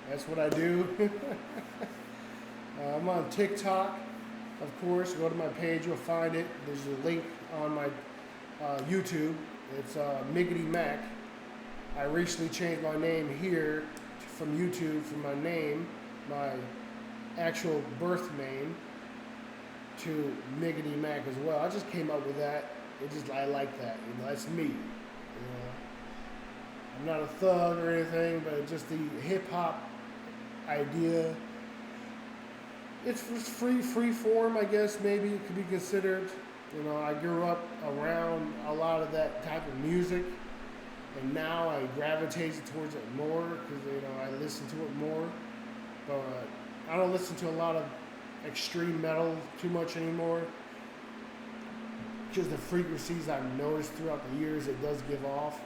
That's what I do. I'm on TikTok, of course. Go to my page, you'll find it. There's a link on my YouTube. It's Miggity Mac. I recently changed my name here from YouTube, from my name, my actual birth name, to Miggity Mac as well. I just came up with that. I like that. You know, that's me. You know, I'm not a thug or anything, but just the hip hop idea. It's free form, I guess. Maybe it could be considered. You know, I grew up around a lot of that type of music, and now I gravitate towards it more because, you know, I listen to it more. But I don't listen to a lot of extreme metal too much anymore, because the frequencies I've noticed throughout the years it does give off.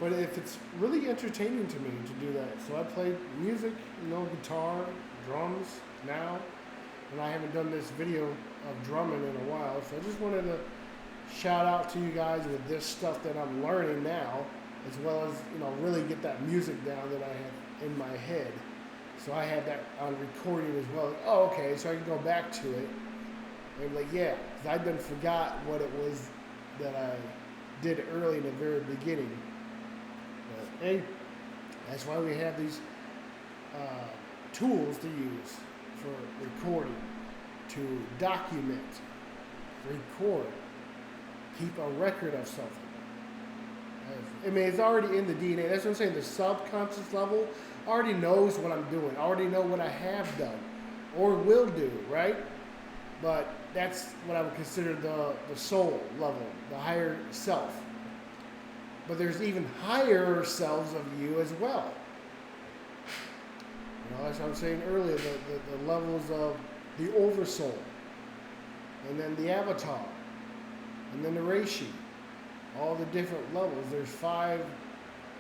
But if it's really entertaining to me to do that, so I play music, you know, guitar, drums now, and I haven't done this video of drumming in a while, so I just wanted to shout out to you guys with this stuff that I'm learning now, as well as, you know, really get that music down that I have in my head. So I had that on recording as well. Oh, okay, so I can go back to it and be like, yeah, 'cause I done forgot what it was that I did early in the very beginning. But hey, that's why we have these tools to use for recording, to document, record, keep a record of something. I mean, it's already in the DNA. That's what I'm saying. The subconscious level already knows what I'm doing. I already know what I have done or will do, right? But that's what I would consider the soul level, the higher self. But there's even higher selves of you as well. You know, that's what I was saying earlier, the levels of the oversoul, and then the avatar, and then the reishi, all the different levels. There's 5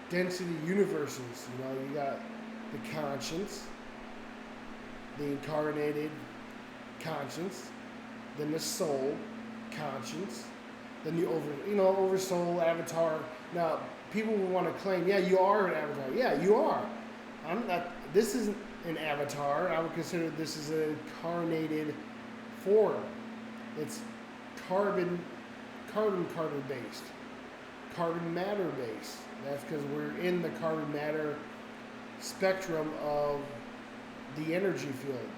density universes. You know, you got the conscience, the incarnated conscience, then the soul conscience, then the oversoul avatar. Now, people will want to claim, yeah, you are an avatar. Yeah, you are. I'm not. This isn't an avatar. I would consider this is an incarnated form. It's carbon based, carbon matter based. That's because we're in the carbon matter spectrum of the energy field.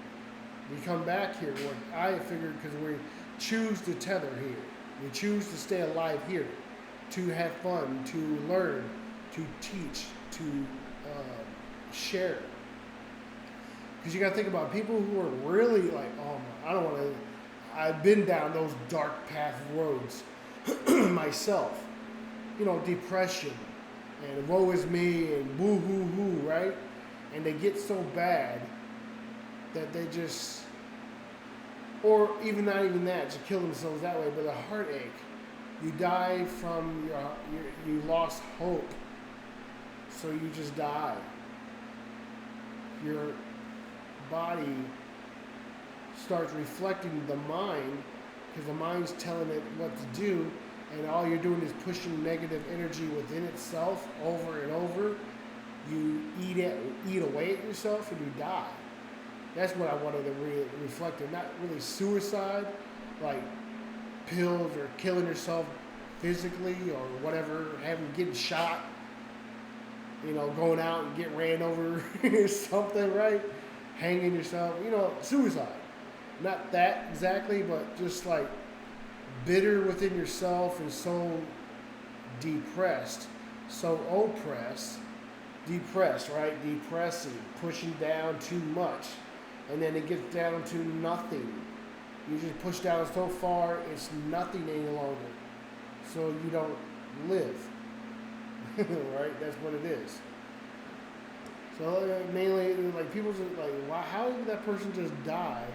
We come back here, what I figured, because we choose to tether here. We choose to stay alive here, to have fun, to learn, to teach, to share. Because you got to think about people who are really like, oh my, I don't want to. I've been down those dark path roads myself. You know, depression and woe is me and woo hoo hoo, right? And they get so bad that they just, or even not even that, to kill themselves that way, but a heartache. You die from you lost hope, so you just die. Your body starts reflecting the mind, because the mind's telling it what to do, and all you're doing is pushing negative energy within itself over and over. You eat away at yourself, and you die. That's what I wanted to reflect on. Not really suicide, like pills or killing yourself physically or whatever, getting shot, you know, going out and get ran over or something, right? Hanging yourself, you know, suicide. Not that exactly, but just like bitter within yourself and so depressed, so oppressed, depressed, right? Depressing, pushing down too much. And then it gets down to nothing. You just push down so far, it's nothing any longer. So you don't live. Right? That's what it is. So mainly, like, people just like, wow, how did that person just die?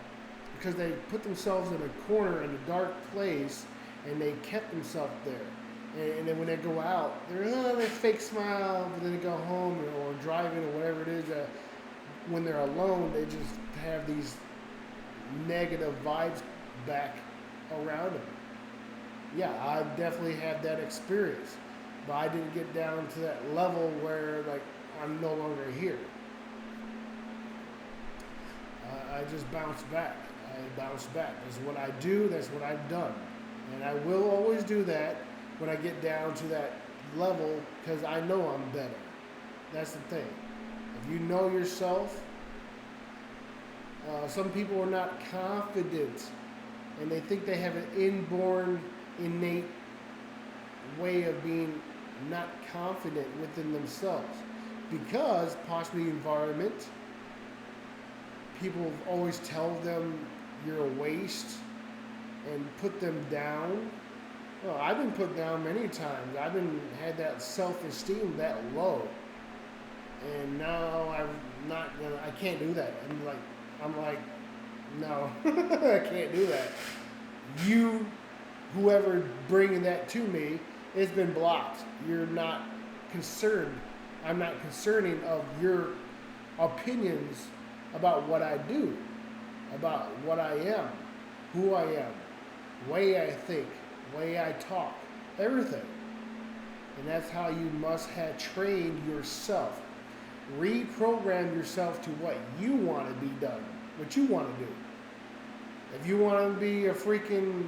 Because they put themselves in a corner in a dark place, and they kept themselves there. And then when they go out, they fake smile, but then they go home or driving or whatever it is. When they're alone, they just have these negative vibes back around them. Yeah, I definitely had that experience, but I didn't get down to that level where like I'm no longer here. I just bounced back. I bounced back. That's what I do. That's what I've done, and I will always do that when I get down to that level because I know I'm better. That's the thing. If you know yourself, some people are not confident and they think they have an inborn, innate way of being not confident within themselves because possibly environment. People always tell them you're a waste and put them down. Well, I've been put down many times. I've been had that self-esteem that low, and now I'm not gonna. I can't do that. I'm like, no, I can't do that. You, whoever bringing that to me, it's been blocked. You're not concerned. I'm not concerning of your opinions about what I do, about what I am, who I am, way I think, way I talk, everything. And that's how you must have trained yourself. Reprogram yourself to what you want to be done, what you want to do. If you want to be a freaking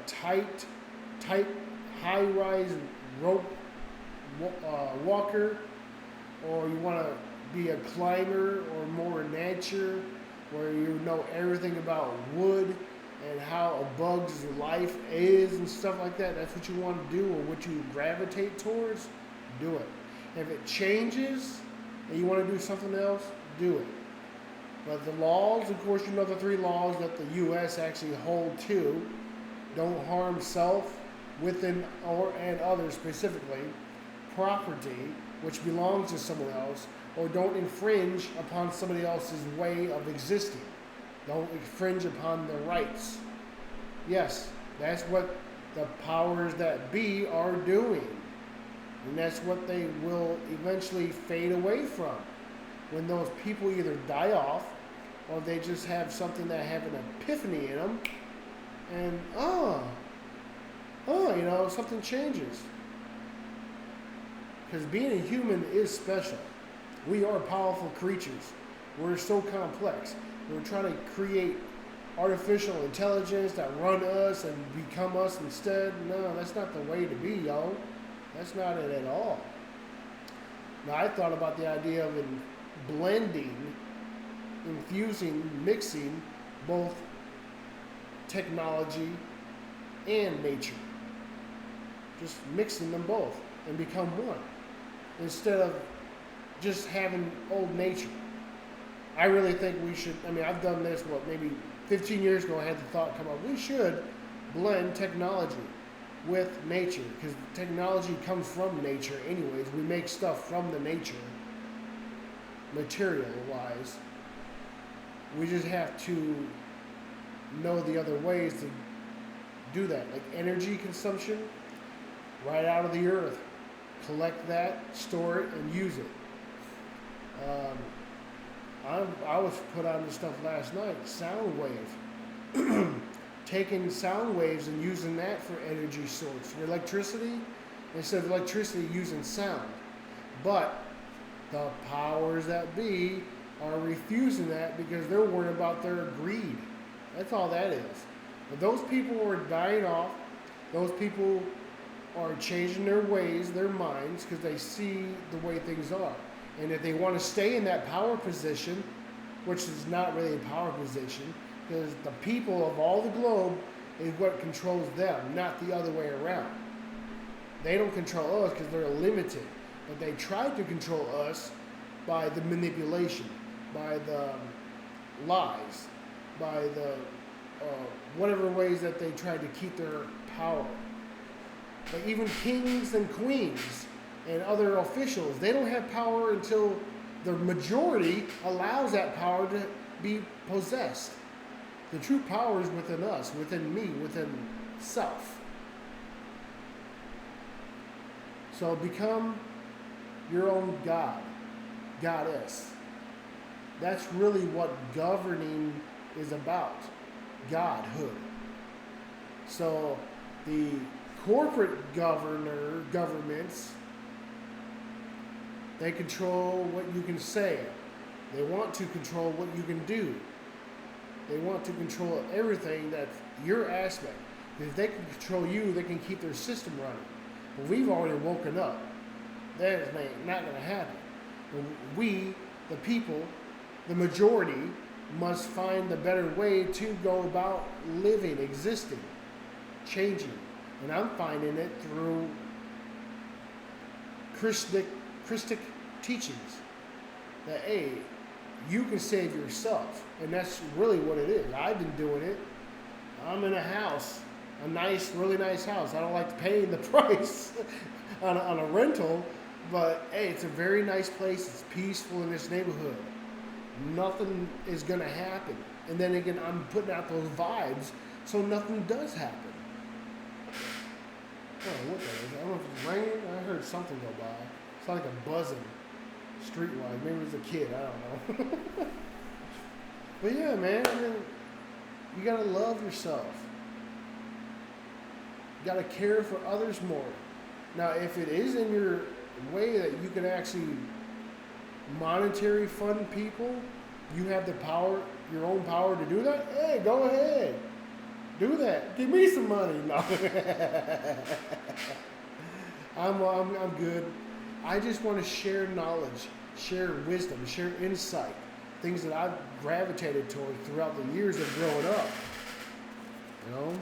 tight, high-rise rope walker, or you want to be a climber or more nature, where you know everything about wood and how a bug's life is and stuff like that, that's what you want to do or what you gravitate towards, do it. If it changes and you want to do something else, do it. But the laws, of course, you know the 3 laws that the U.S. actually hold to. Don't harm self, within, or and others specifically. Property, which belongs to someone else, or don't infringe upon somebody else's way of existing. Don't infringe upon their rights. Yes, that's what the powers that be are doing. And that's what they will eventually fade away from. When those people either die off or they just have something that have an epiphany in them and, something changes. Because being a human is special. We are powerful creatures. We're so complex. We're trying to create artificial intelligence that run us and become us instead. No, that's not the way to be, yo. That's not it at all. Now, I thought about the idea of blending, infusing, mixing both technology and nature. Just mixing them both and become one. Instead of just having old nature. I really think we should, I've done this, maybe 15 years ago I had the thought come up, we should blend technology with nature, because technology comes from nature anyways. We make stuff from the nature, material-wise. We just have to know the other ways to do that, like energy consumption, right out of the earth. Collect that, store it, and use it. I was put on this stuff last night, sound wave. Taking sound waves and using that for energy source. For electricity, instead of electricity, using sound. But the powers that be are refusing that because they're worried about their greed. That's all that is. But those people are dying off. Those people are changing their ways, their minds, because they see the way things are. And if they want to stay in that power position, which is not really a power position, because the people of all the globe is what controls them, not the other way around. They don't control us because they're limited. But they try to control us by the manipulation, by the lies, by the whatever ways that they try to keep their power. But even kings and queens and other officials, they don't have power until the majority allows that power to be possessed. The true power is within us, within me, within self. So become your own God, goddess. That's really what governing is about, godhood. So the corporate governments, they control what you can say. They want to control what you can do. They want to control everything that's your aspect. If they can control you, they can keep their system running. But we've already woken up. That is not going to happen. We, the people, the majority, must find the better way to go about living, existing, changing. And I'm finding it through Christic teachings. That, hey, you can save yourself. And that's really what it is. I've been doing it. I'm in a house, a nice, really nice house. I don't like paying the price on a rental, but hey, it's a very nice place. It's peaceful in this neighborhood. Nothing is going to happen. And then again, I'm putting out those vibes, so nothing does happen. Oh, what the is? I don't know if it's raining. I heard something go by. It's like a buzzing streetwise. Maybe it was a kid. I don't know. But yeah, man. I mean, you gotta love yourself. You gotta care for others more. Now, if it is in your way that you can actually monetary fund people, you have the power, your own power to do that. Hey, go ahead. Do that. Give me some money. No. I'm good. I just want to share knowledge, share wisdom, share insight, things that I've gravitated toward throughout the years of growing up. You know,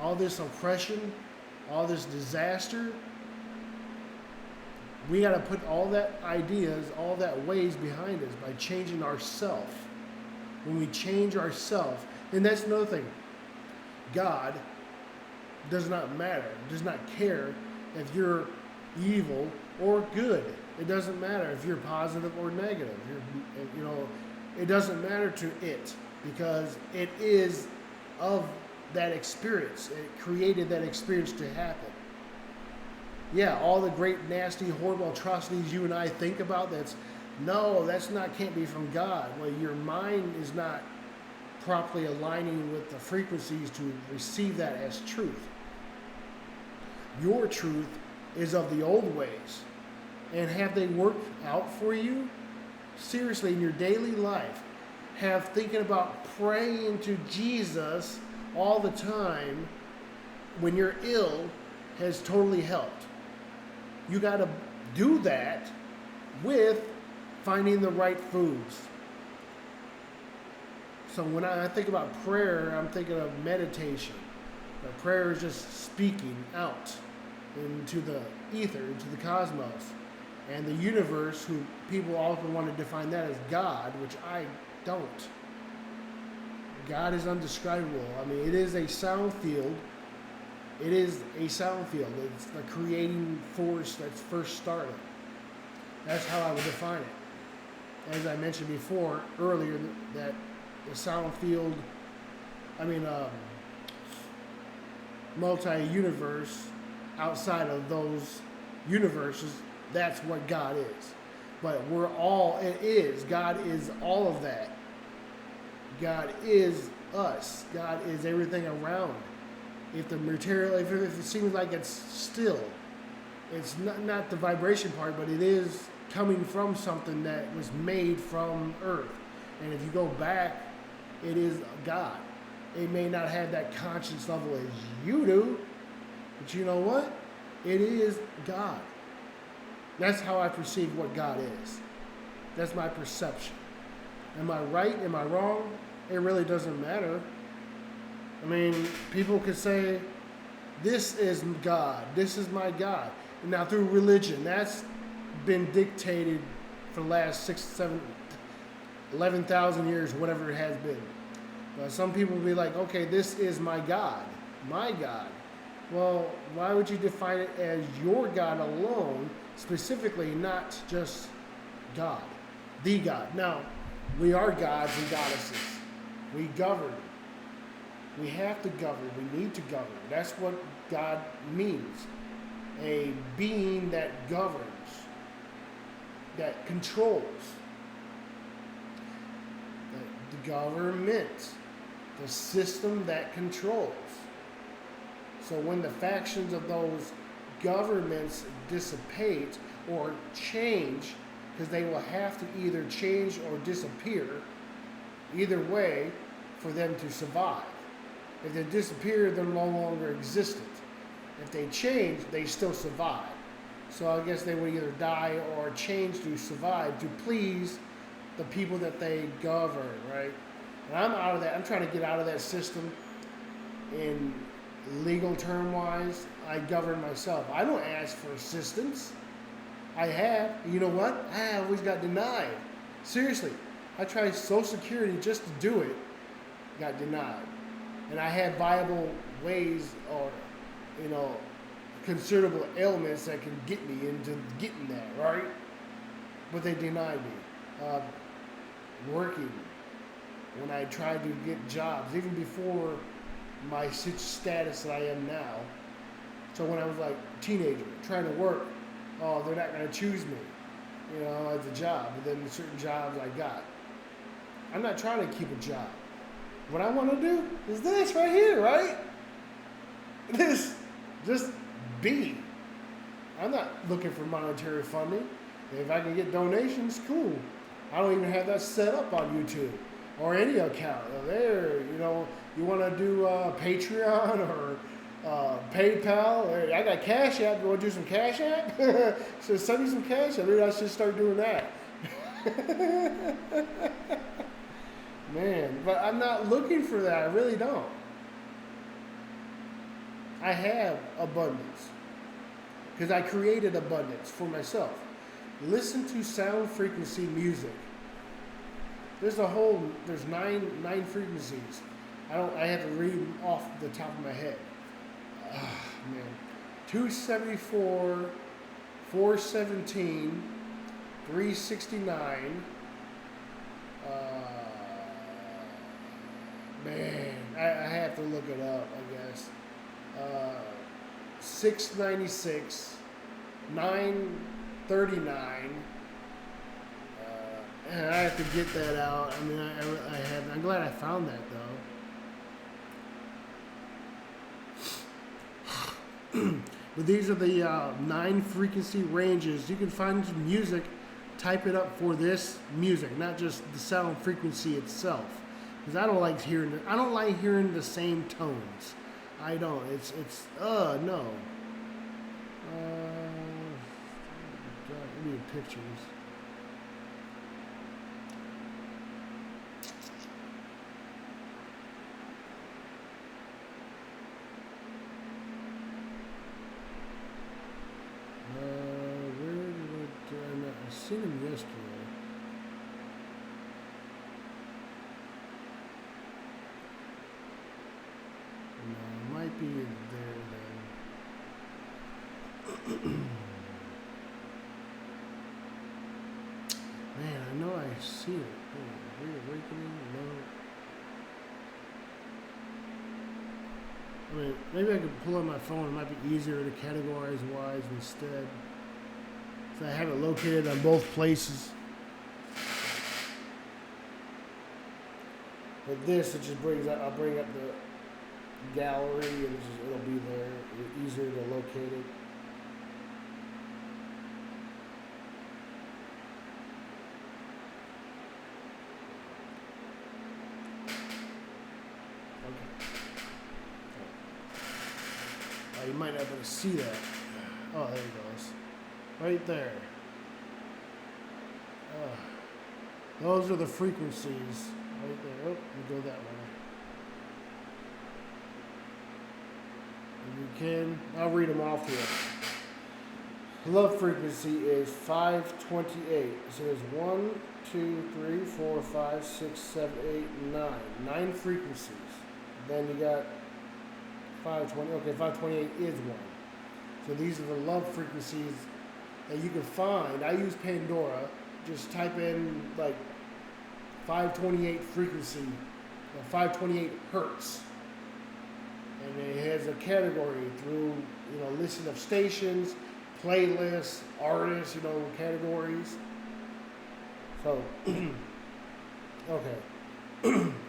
all this oppression, all this disaster. We got to put all that ideas, all that ways behind us by changing ourselves. When we change ourselves, and that's another thing. God does not matter, does not care if you're evil or good. It doesn't matter if you're positive or negative. It doesn't matter to it because it is of that experience. It created that experience to happen. Yeah, all the great, nasty, horrible atrocities you and I think about, can't be from God. Well, your mind is not properly aligning with the frequencies to receive that as truth. Your truth is of the old ways. And have they worked out for you? Seriously, in your daily life, have thinking about praying to Jesus all the time when you're ill has totally helped. You got to do that with finding the right foods. So when I think about prayer, I'm thinking of meditation. But prayer is just speaking out into the ether, into the cosmos. And the universe, who people often want to define that as God, which I don't. God is undescribable. I mean, it is a sound field. It is a sound field. It's the creating force that's first started. That's how I would define it. As I mentioned before, earlier, that the sound field, multi-universe, outside of those universes, that's what God is. But God is all of that. God is us. God is everything around. If it seems like it's still, it's not the vibration part, but it is coming from something that was made from earth. And if you go back, it is God. It may not have that conscience level as you do, but you know what? It is God. That's how I perceive what God is. That's my perception. Am I right? Am I wrong? It really doesn't matter. I mean, people could say, this is God. This is my God. Now, through religion, that's been dictated for the last 6, 7, 11,000 years, whatever it has been. But some people will be like, okay, this is my God. My God. Well, why would you define it as your God alone, specifically, not just God, the God? Now, we are gods and goddesses. We govern. We have to govern. We need to govern. That's what God means. a being that governs, that controls, the government, the system that controls. So when the factions of those governments dissipate or change, because they will have to either change or disappear, either way, for them to survive. If they disappear, they're no longer existent. If they change, they still survive. So I guess they would either die or change to survive, to please the people that they govern, right? And I'm out of that. I'm trying to get out of that system. In legal term wise, I govern myself. I don't ask for assistance. I have. You know what? I always got denied. Seriously. I tried Social Security just to do it. Got denied. And I had viable ways or, considerable ailments that can get me into getting that, right? But they denied me. Working. When I tried to get jobs, even before my status that I am now. So when I was like a teenager, trying to work, they're not going to choose me, as a job. But then the certain jobs I got. I'm not trying to keep a job. What I want to do is this right here, right? This, just be. I'm not looking for monetary funding. If I can get donations, cool. I don't even have that set up on YouTube or any account. There, you want to do Patreon or PayPal? I got Cash App. You want to do some Cash App? So send me some Cash App. Maybe I should start doing that. Man, but I'm not looking for that. I really don't. I have abundance because I created abundance for myself. Listen to sound frequency music. There's nine frequencies. I have to read them off the top of my head. Man. 274, 417, 369. Man, I have to look it up, I guess. 696, 939. And I have to get that out. I mean, I have. I'm glad I found that though. But these are the 9 frequency ranges. You can find some music. Type it up for this music, not just the sound frequency itself. Because I don't like hearing the same tones. I don't. It's no. Give me pictures. I seen him yesterday. No, it might be there then. Man, I know I see it. Oh, Reawakening? No. I mean, maybe I could pull up my phone. It might be easier to categorize wise instead. So I have it located on both places. But this, it just brings up, I'll bring up the gallery and it'll be there. Easier to locate it. You might not be able to see that. Oh, there it goes. Right there. Those are the frequencies. Right there. Oh, we go that way. And you can, I'll read them off here. Love frequency is 528. So there's 1, 2, 3, 4, 5, 6, 7, 8, 9. 9 frequencies. Then you got 520. Okay, 528 is one. So these are the love frequencies that you can find. I use Pandora. Just type in like 528 frequency, or 528 hertz. and it has a category through, listing of stations, playlists, artists, categories. So, okay,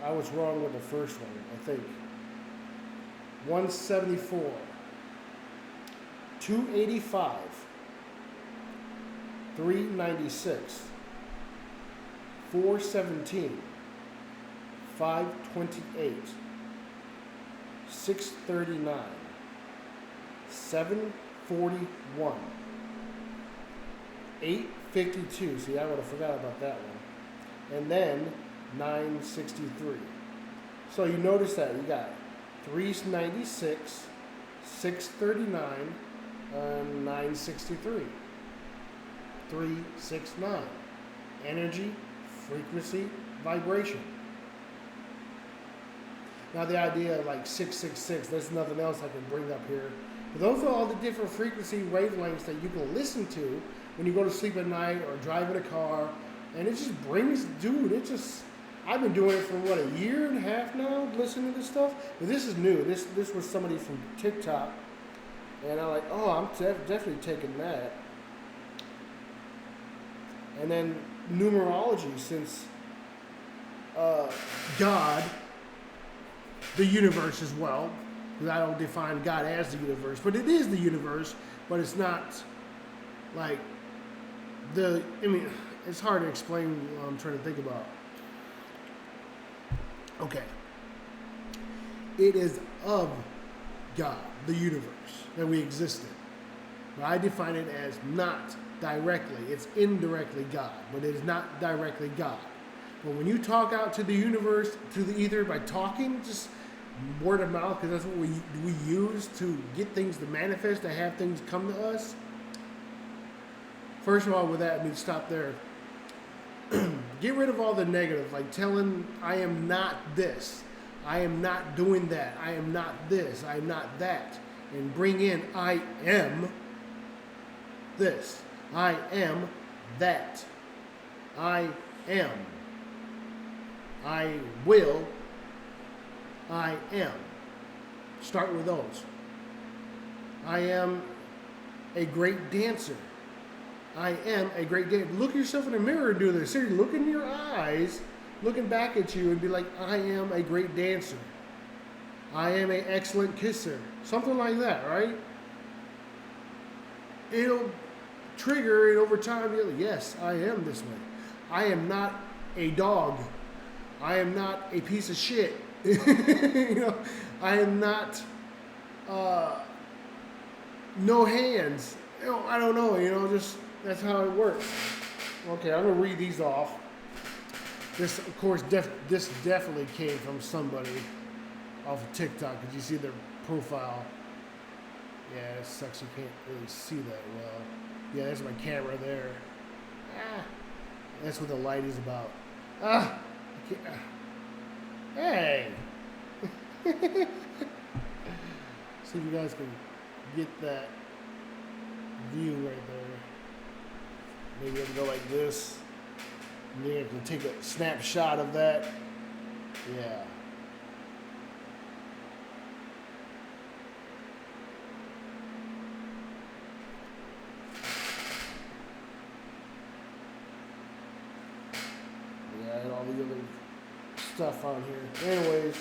I was wrong with the first one, I think. 174, 285, 396, 417, 528, 639, 741, 852. See, I would have forgot about that one. And then 963. So you notice that you got 396, 639, and 963. 369. Energy, frequency, vibration. Now the idea of like 666, there's nothing else I can bring up here. But those are all the different frequency wavelengths that you can listen to when you go to sleep at night or drive in a car. And it just brings, I've been doing it for what, a year and a half now, listening to this stuff. But this is new. This was somebody from TikTok. And I'm like, oh, I'm definitely taking that. And then numerology, since God, the universe as well, because I don't define God as the universe, but it is the universe, but it's not like it's hard to explain what I'm trying to think about. Okay. It is of God, the universe, that we exist in. But I define it as not directly. It's indirectly God, but it is not directly God. But when you talk out to the universe, to the ether, by talking, just word of mouth, because that's what we use to get things to manifest, to have things come to us. First of all, with that, I mean, stop there. Get rid of all the negative, like telling I am not this, I am not doing that, I am not this, I am not that, and bring in I am this, I am that, I am, I will, I am. Start with those. I am a great dancer. I am a great dancer. Look yourself in the mirror and do this. Seriously, look in your eyes, looking back at you, and be like, I am a great dancer. I am an excellent kisser. Something like that, right? It'll trigger it over time. You're like, yes, I am this way. I am not a dog. I am not a piece of shit. I am not no hands. I don't know, just that's how it works. Okay, I'm gonna read these off. This, of course, this definitely came from somebody off of TikTok. Did you see their profile? Yeah, it sucks. You can't really see that well. Yeah, there's my camera there. That's what the light is about. Hey. See if you guys can get that view right there. Maybe I can go like this. And then I can take a snapshot of that. Yeah. Yeah, and all the other stuff on here. Anyways,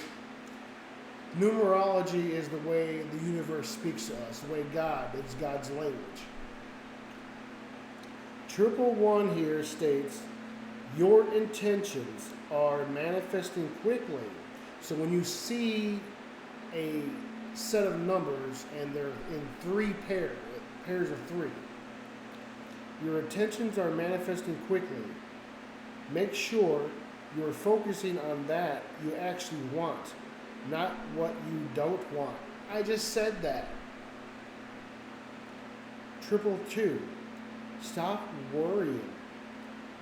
numerology is the way the universe speaks to us, the way God is God's language. 111 here states, your intentions are manifesting quickly. So when you see a set of numbers and they're in pairs of three, your intentions are manifesting quickly. Make sure you're focusing on that you actually want, not what you don't want. I just said that. 222. Stop worrying.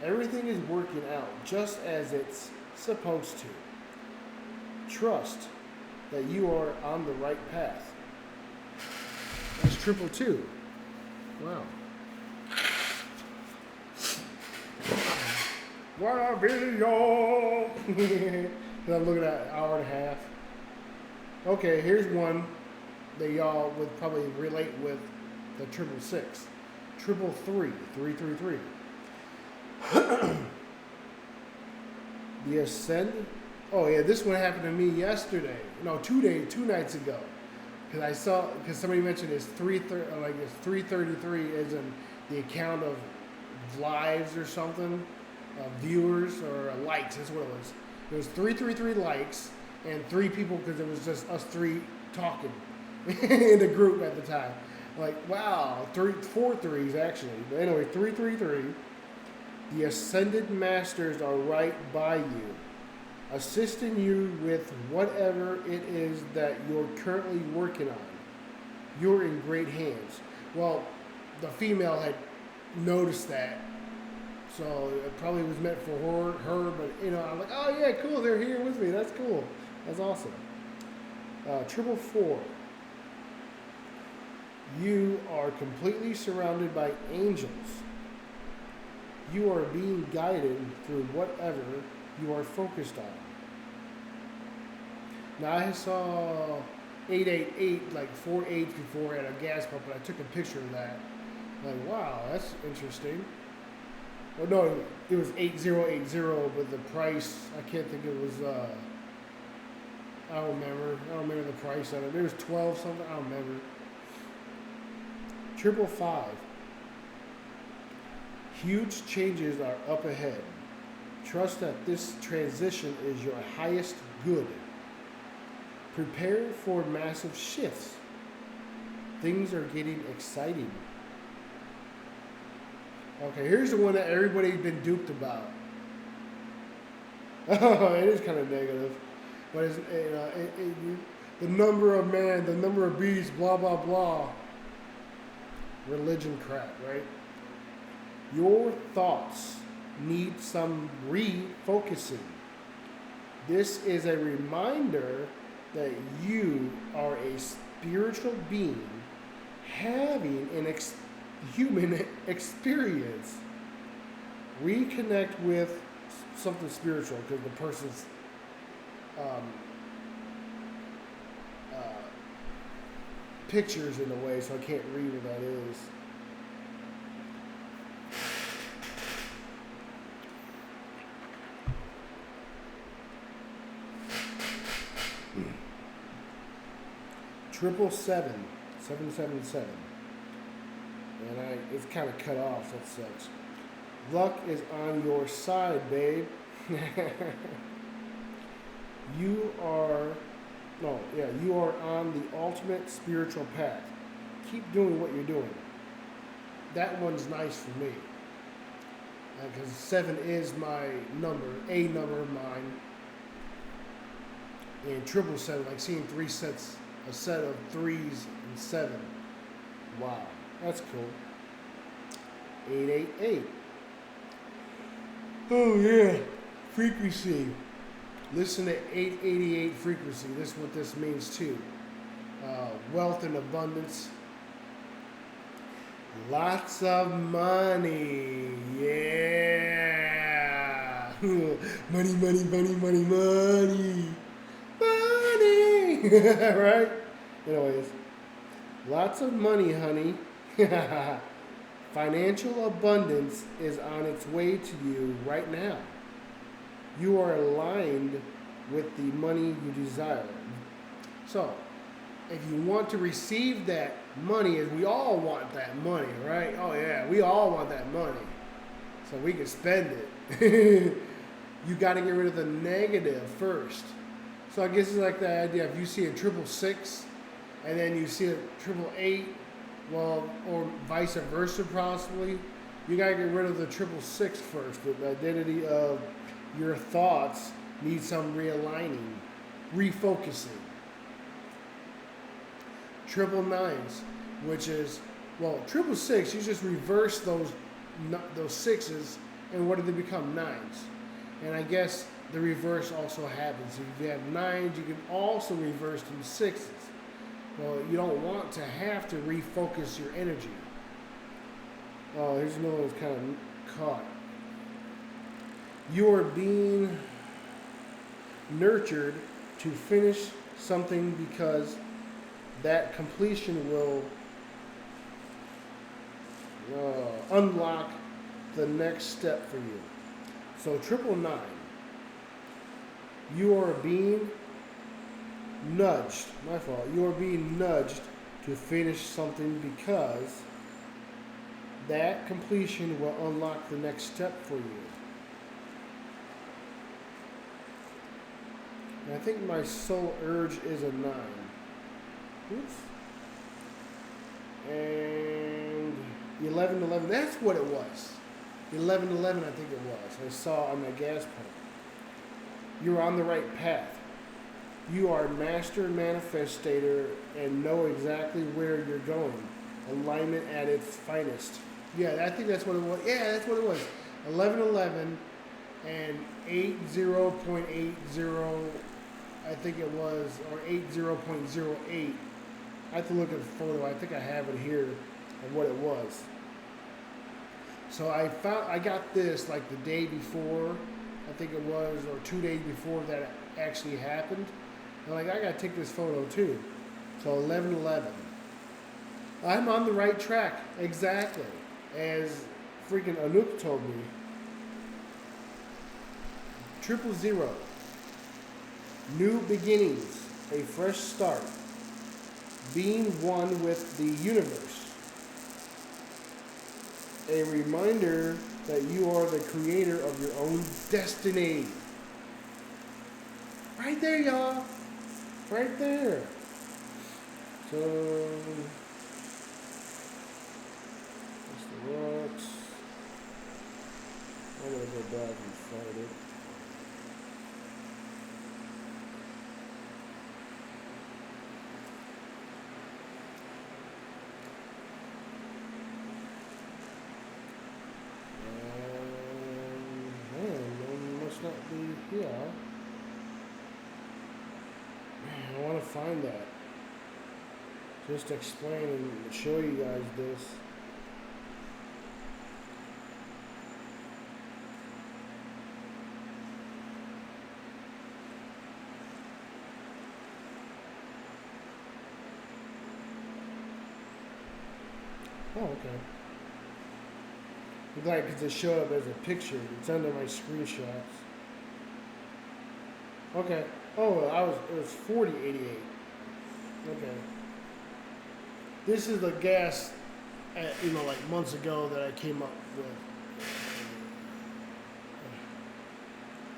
Everything is working out just as it's supposed to. Trust that you are on the right path. That's 222. Wow. What a video! I'm looking at an hour and a half. Okay, here's one that y'all would probably relate with the 666. 333, 333. The Ascend. Oh yeah, this one happened to me yesterday. No, 2 nights ago. Because somebody mentioned it's 333 is in the account of lives or something, viewers or likes. That's what it was. It was 333 likes and 3 people because it was just us 3 talking in the group at the time. Like, wow, 4 threes actually. But anyway, 333. The Ascended Masters are right by you, assisting you with whatever it is that you're currently working on. You're in great hands. Well, the female had noticed that, so it probably was meant for her, but I'm like, oh yeah, cool, they're here with me. That's cool. That's awesome. 444. You are completely surrounded by angels. You are being guided through whatever you are focused on. Now I saw 888, like 4 8s before at a gas pump, and I took a picture of that. Like, wow, that's interesting. Well, no, it was 8080, but the price, I can't think it was, I don't remember the price of it. It was 12 something, I don't remember. 555. Huge changes are up ahead. Trust that this transition is your highest good. Prepare for massive shifts. Things are getting exciting. Okay, here's the one that everybody's been duped about. Oh, it is kind of negative, but it's the number of man, the number of beasts, blah blah blah. Religion crap, right? Your thoughts need some refocusing. This is a reminder that you are a spiritual being having an human experience. Reconnect with something spiritual because the person's pictures in a way, so I can't read what that is. Triple 777, and it's kind of cut off. That sucks. Luck is on your side, babe. You are on the ultimate spiritual path. Keep doing what you're doing. That one's nice for me. Because 7 is my number, a number of mine. And 777, like seeing a set of 3s and 7. Wow, that's cool. 888. Oh yeah, frequency. Listen to 888 frequency. This is what this means too. Wealth and abundance. Lots of money. Yeah. Money, money, money, money, money. Money. Right? Anyways. Lots of money, honey. Financial abundance is on its way to you right now. You are aligned with the money you desire. So, if you want to receive that money, as we all want that money, right? Oh yeah, we all want that money. So we can spend it. You got to get rid of the negative first. So I guess it's like the idea, if you see a 666 and then you see a 888, well, or vice versa possibly, you got to get rid of the 666 first. The identity of your thoughts need some realigning, refocusing. 999s, which is, well, 666, you just reverse those 6s, and what do they become? 9s. And I guess the reverse also happens. If you have 9s, you can also reverse them 6s. Well, you don't want to have to refocus your energy. Oh, here's another one that's kind of caught. You are being nurtured to finish something because that completion will unlock the next step for you. So 999, you are being nudged. My fault. You are being nudged to finish something because that completion will unlock the next step for you. And I think my soul urge is a 9. Oops. And 1111, that's what it was. 1111, I think it was. I saw on the gas pump. You're on the right path. You are master manifestator and know exactly where you're going. Alignment at its finest. Yeah, I think that's what it was. Yeah, that's what it was. 1111 and 80.80, I think it was, or 80.08. I have to look at the photo. I think I have it here of what it was. So I got this like the day before, I think it was, or 2 days before that actually happened. I'm like, I gotta take this photo too. So 1111. I'm on the right track, exactly, as freaking Anouk told me. 000. New beginnings, a fresh start. Being one with the universe. A reminder that you are the creator of your own destiny. Right there, y'all. Right there. So, that's the rocks. I'm going to go back and find it. Not be here. I want to find that. Just explain and show you guys this. Oh, okay. I'm glad because it showed up as a picture. It's under my screenshots. Okay. Oh, it was 4088. Okay. This is the gas, like months ago that I came up with.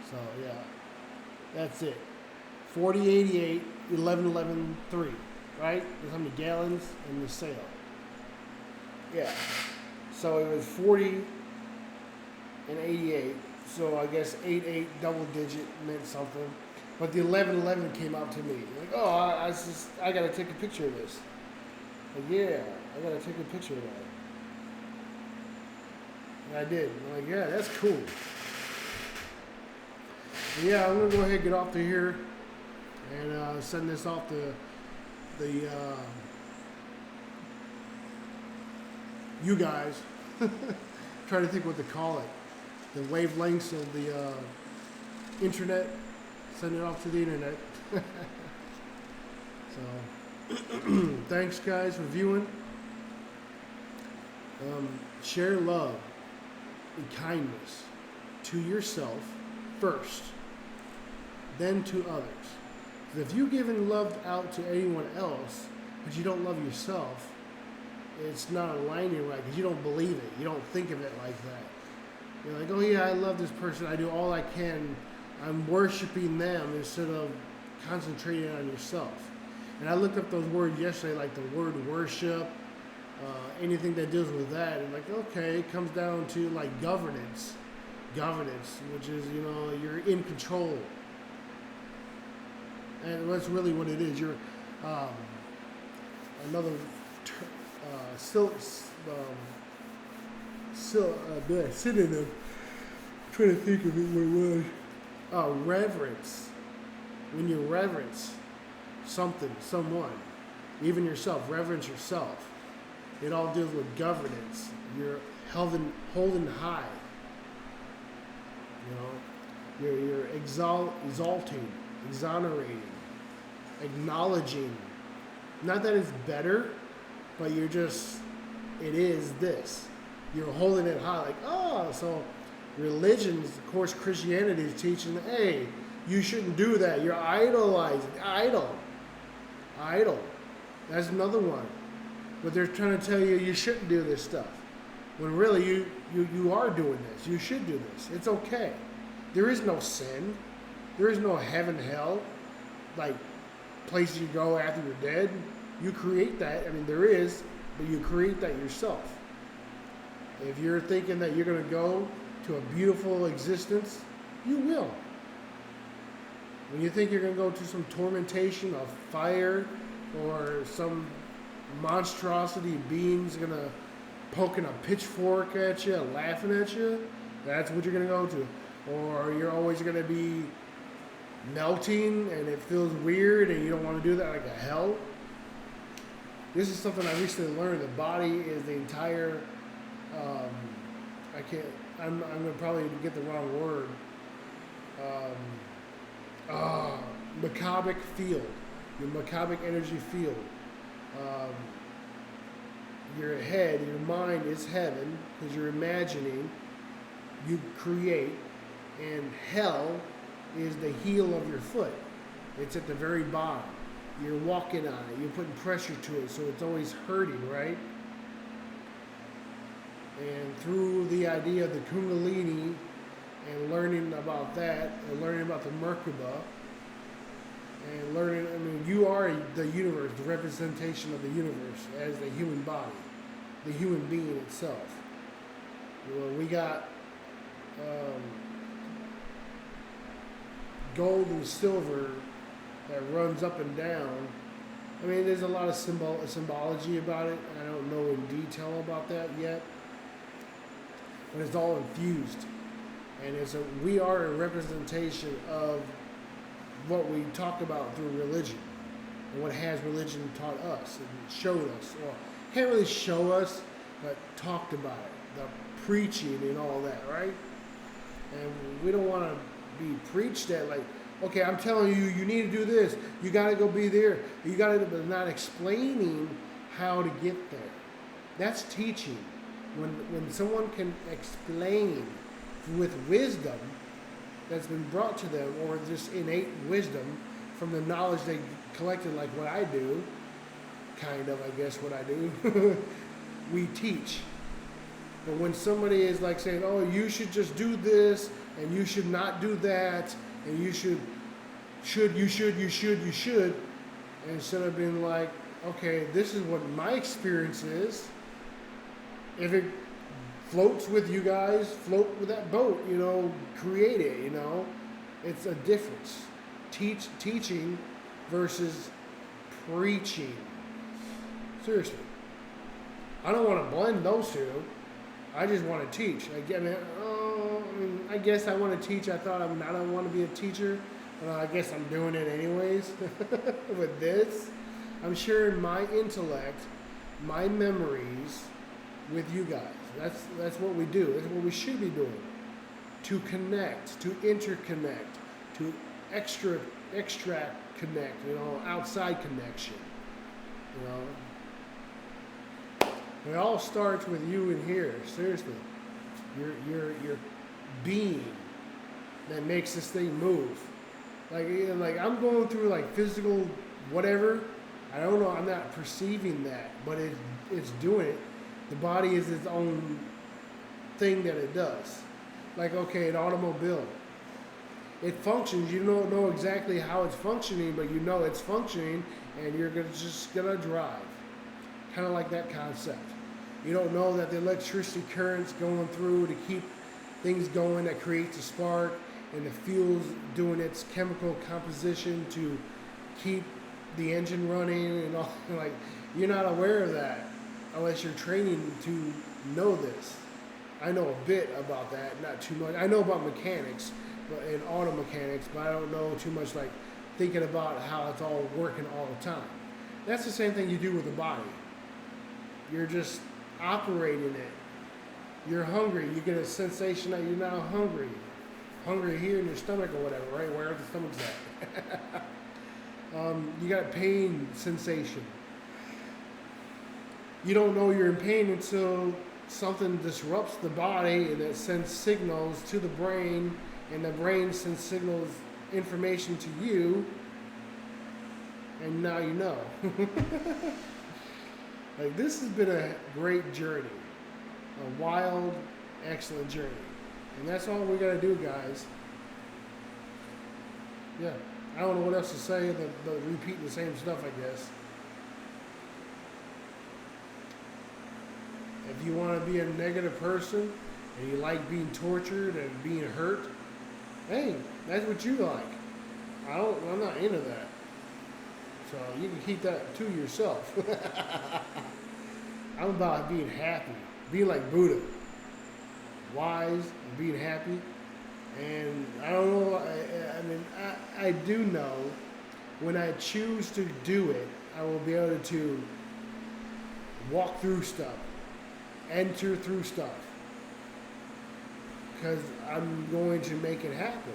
So yeah, that's it. 4088, 1111.3, right? There's how many gallons in the sale. Yeah. So it was 40 and 88. So I guess 88 double digit meant something. But the 1111 came out to me. Like, oh, I got to take a picture of this. Like, yeah, I got to take a picture of that. And I did. I'm like, yeah, that's cool. And yeah, I'm going to go ahead and get off to here and send this off to the you guys. Trying to think what to call it. The wavelengths of the internet. Send it off to the internet. So, thanks guys for viewing. Share love and kindness to yourself first, then to others. If you're giving love out to anyone else, but you don't love yourself, it's not aligning right because you don't believe it. You don't think of it like that. You're like, oh yeah, I love this person. I do all I can. I'm worshiping them instead of concentrating on yourself. And I looked up those words yesterday, like the word worship, anything that deals with that. And like, okay, it comes down to like governance, which is, you're in control. And that's really what it is. You're another synonym. I'm trying to think of it what it was. Reverence. When you reverence something, someone, even yourself, reverence yourself. It all deals with governance. You're holding high. You're exalting, exonerating. acknowledging, not that it's better, but it is this. You're holding it high, like, oh, so religions, of course, Christianity is teaching, hey, you shouldn't do that. You're idolizing, idol. That's another one. But they're trying to tell you you shouldn't do this stuff. When really you are doing this. You should do this. It's okay. There is no sin. There is no heaven, hell, like places you go after you're dead. You create that. I mean, there is, but you create that yourself. If you're thinking that you're going to go to a beautiful existence, you will. When you think you're going to go to some tormentation of fire or some monstrosity being's going to poking a pitchfork at you, laughing at you, that's what you're going to go to. Or you're always going to be melting and it feels weird and you don't want to do that, like a hell. This is something I recently learned. The body is the entire, I'm going to probably get the wrong word. Macabic field, your macabic energy field. Your head, your mind is heaven because you're imagining, you create, and hell is the heel of your foot. It's at the very bottom. You're walking on it, you're putting pressure to it, so it's always hurting, right? And through the idea of the Kundalini and learning about that, and learning about the Merkaba, and learning, I mean, you are the universe, the representation of the universe as the human body, the human being itself. Well, we got gold and silver that runs up and down. I mean, there's a lot of symbology about it. I don't know in detail about that yet, but it's all infused, and we are a representation of what we talk about through religion and what has religion taught us and showed us, or can't really show us, but talked about it, the preaching and all that, right? And we don't want to be preached at, like, okay, I'm telling you, you need to do this, you got to go be there, you got to, but not explaining how to get there. That's teaching. When someone can explain with wisdom that's been brought to them, or just innate wisdom from the knowledge they collected, like what I do, kind of, I guess, what I do, we teach. But when somebody is like saying, oh, you should just do this, and you should not do that, and you should, instead of being like, okay, this is what my experience is. If it floats with you guys, float with that boat, create it, It's a difference. Teaching versus preaching. Seriously. I don't want to blend those two. I just want to teach. I guess I want to teach. I don't want to be a teacher. I guess I'm doing it anyways. With this, I'm sharing my intellect, my memories with you guys. That's what we do. That's what we should be doing. To connect, to interconnect, to extract connect, outside connection. It all starts with you in here, seriously. Your being that makes this thing move. Like I'm going through like physical whatever. I don't know, I'm not perceiving that, but it's doing it. The body is its own thing that it does. Like, okay, an automobile. It functions. You don't know exactly how it's functioning, but you know it's functioning, and you're just gonna drive. Kind of like that concept. You don't know that the electricity current's going through to keep things going that creates a spark, and the fuel's doing its chemical composition to keep the engine running and all. Like, you're not aware of that unless you're training to know this. I know a bit about that, not too much. I know about mechanics and auto mechanics, but I don't know too much, like thinking about how it's all working all the time. That's the same thing you do with the body. You're just operating it. You're hungry. You get a sensation that you're now hungry. Hungry here in your stomach or whatever, right? Wherever the stomach's at. You got pain sensation. You don't know you're in pain until something disrupts the body and it sends signals to the brain, and the brain sends signals, information to you, and now you know. Like, this has been a great journey, a wild, excellent journey, and that's all we gotta do, guys. Yeah, I don't know what else to say but repeating the same stuff, I guess. If you want to be a negative person and you like being tortured and being hurt, hey, that's what you like. I'm not into that. So you can keep that to yourself. I'm about being happy, being like Buddha, wise and being happy. And I don't know. I do know when I choose to do it, I will be able to walk through stuff, enter through stuff, because I'm going to make it happen.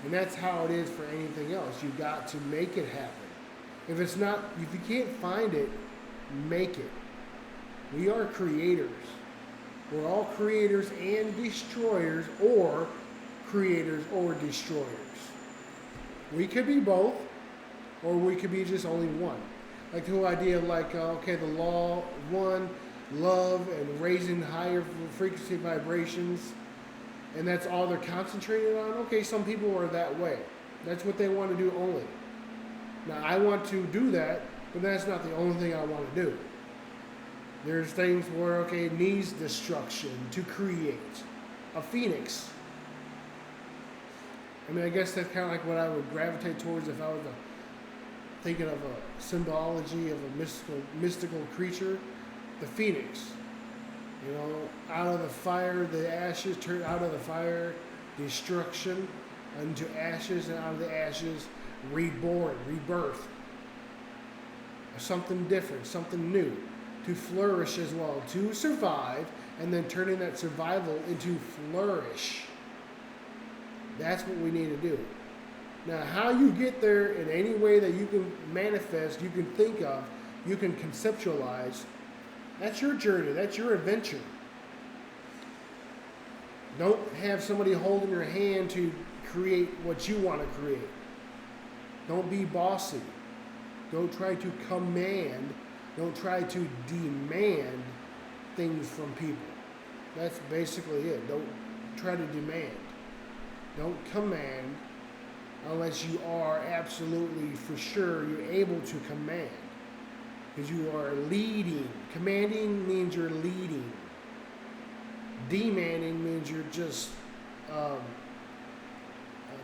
And that's how it is for anything else. You got to make it happen. If you can't find it, make it. We are creators. We're all creators and destroyers, or creators or destroyers. We could be both, or we could be just only one. Like the whole idea of the law, one, love, and raising higher frequency vibrations, and that's all they're concentrated on. Okay, some people are that way. That's what they want to do only. Now, I want to do that, but that's not the only thing I want to do. There's things where, it needs destruction to create a phoenix. I guess that's kind of like what I would gravitate towards if I was thinking of a symbology of a mystical creature. The phoenix. Out of the fire, the ashes, turn out of the fire, destruction, into ashes, and out of the ashes, reborn, rebirth. Something different, something new, to flourish as well, to survive, and then turning that survival into flourish. That's what we need to do. Now, how you get there in any way that you can manifest, you can think of, you can conceptualize, that's your journey, that's your adventure. Don't have somebody holding your hand to create what you want to create. Don't be bossy. Don't try to command. Don't try to demand things from people. That's basically it. Don't try to demand. Don't command unless you are absolutely for sure you're able to command. Because you are leading. Commanding means you're leading. Demanding means you're just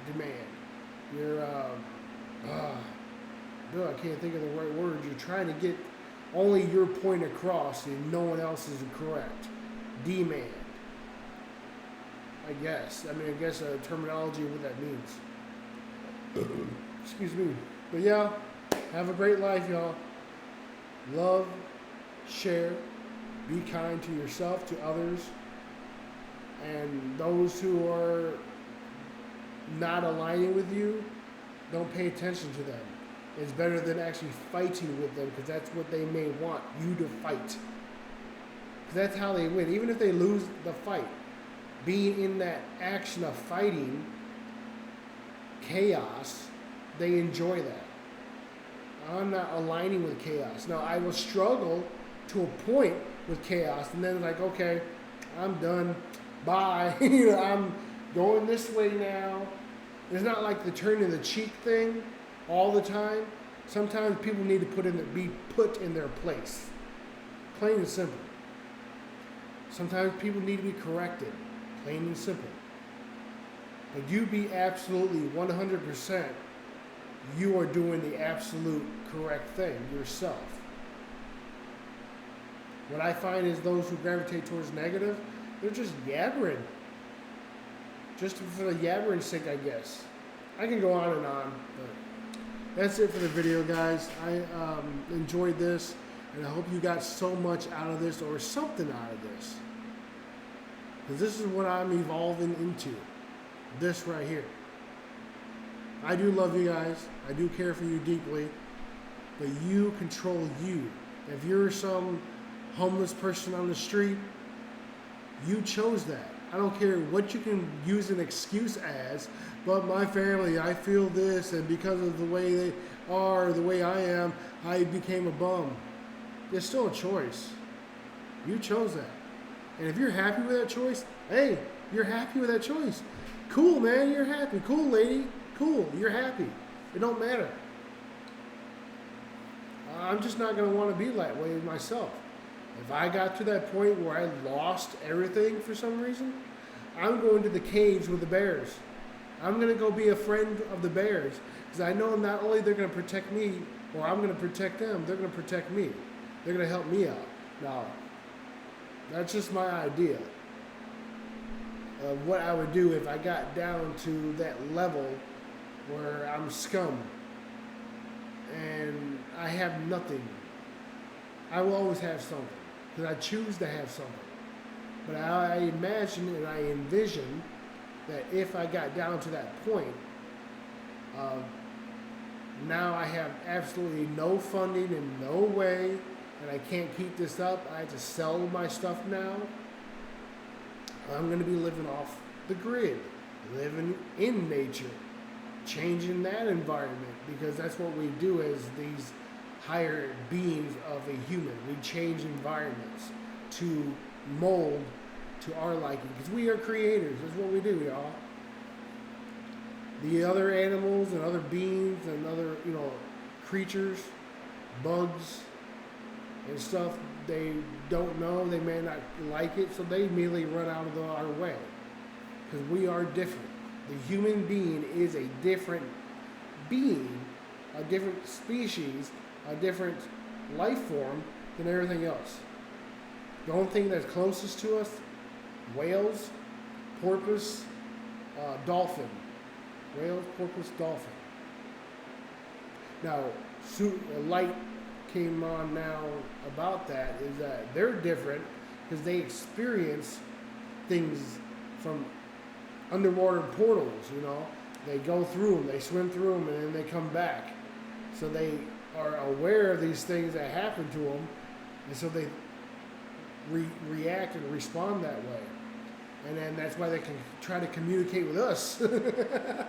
demand. You're I can't think of the right word. You're trying to get only your point across and no one else is correct. Demand. I guess a terminology of what that means. Excuse me. But yeah, have a great life, y'all. Love, share, be kind to yourself, to others, and those who are not aligning with you, don't pay attention to them. It's better than actually fighting with them, because that's what they may want you to fight. Because that's how they win. Even if they lose the fight, being in that action of fighting chaos, they enjoy that. I'm not aligning with chaos. Now, I will struggle to a point with chaos, and then okay, I'm done. Bye. I'm going this way now. It's not like the turning the cheek thing all the time. Sometimes people need to be put in their place. Plain and simple. Sometimes people need to be corrected. Plain and simple. But you be absolutely 100%, you are doing the absolute correct thing yourself. What I find is those who gravitate towards negative, they're just yabbering. Just for the yabbering's sake, I guess. I can go on and on, but that's it for the video, guys. I enjoyed this, and I hope you got so much out of this, or something out of this. Because this is what I'm evolving into. This right here. I do love you guys. I do care for you deeply. But you control you. If you're some homeless person on the street, you chose that. I don't care what you can use an excuse as, but my family, I feel this, and because of the way they are, the way I am, I became a bum. It's still a choice. You chose that. And if you're happy with that choice, hey, you're happy with that choice. Cool, man, you're happy. Cool, lady. Cool, you're happy. It don't matter. I'm just not going to want to be that way myself. If I got to that point where I lost everything for some reason, I'm going to the caves with the bears. I'm going to go be a friend of the bears because I know not only they're going to protect me or I'm going to protect them, they're going to protect me. They're going to help me out. Now, that's just my idea of what I would do if I got down to that level where I'm scum and I have nothing. I will always have something because I choose to have something. But I imagine and I envision that if I got down to that point, now I have absolutely no funding and no way, and I can't keep this up. I have to sell my stuff now. I'm going to be living off the grid, living in nature, changing that environment, because that's what we do as these higher beings of a human. We change environments to mold to our liking, because we are creators. That's what we do, y'all. The other animals and other beings and other, creatures, bugs and stuff, they don't know, they may not like it, so they immediately run out of our way, because we are different. The human being is a different being, a different species, a different life form than everything else. The only thing that's closest to us, whales, porpoise, dolphin. Whales, porpoise, dolphin. Now, a light came on now about that, is that they're different because they experience things from underwater portals, They go through them, they swim through them, and then they come back. So they are aware of these things that happen to them, and so they react and respond that way. And then that's why they can try to communicate with us. Because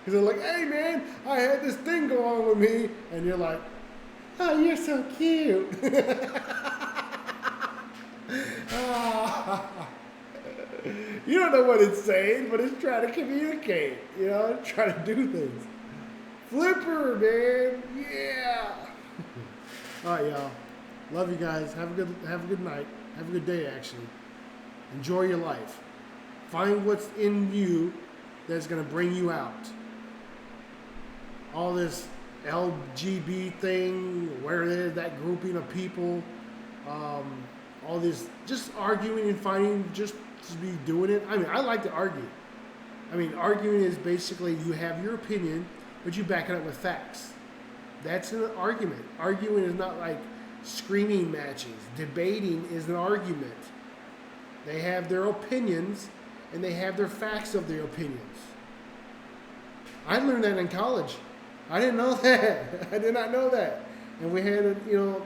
they're like, hey man, I had this thing go on with me. And you're like, oh, you're so cute. You don't know what it's saying, but it's trying to communicate, trying to do things. Flipper, man. Yeah. All right, y'all. Love you guys. Have a good night. Have a good day, actually. Enjoy your life. Find what's in you that's going to bring you out. All this LGB thing, where it is, that grouping of people, all this just arguing and fighting just to be doing it. I mean, I like to argue. Arguing is basically you have your opinion, but you back it up with facts. That's an argument. Arguing is not like screaming matches. Debating is an argument. They have their opinions, and they have their facts of their opinions. I learned that in college. I didn't know that. I did not know that. And we had,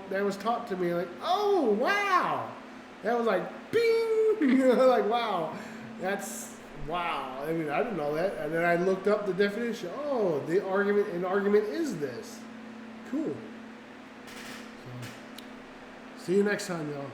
that was taught to me like, oh, wow. That was like, bing. Like, wow. That's, wow. I didn't know that. And then I looked up the definition. Oh, an argument is this. Cool. So, see you next time, y'all.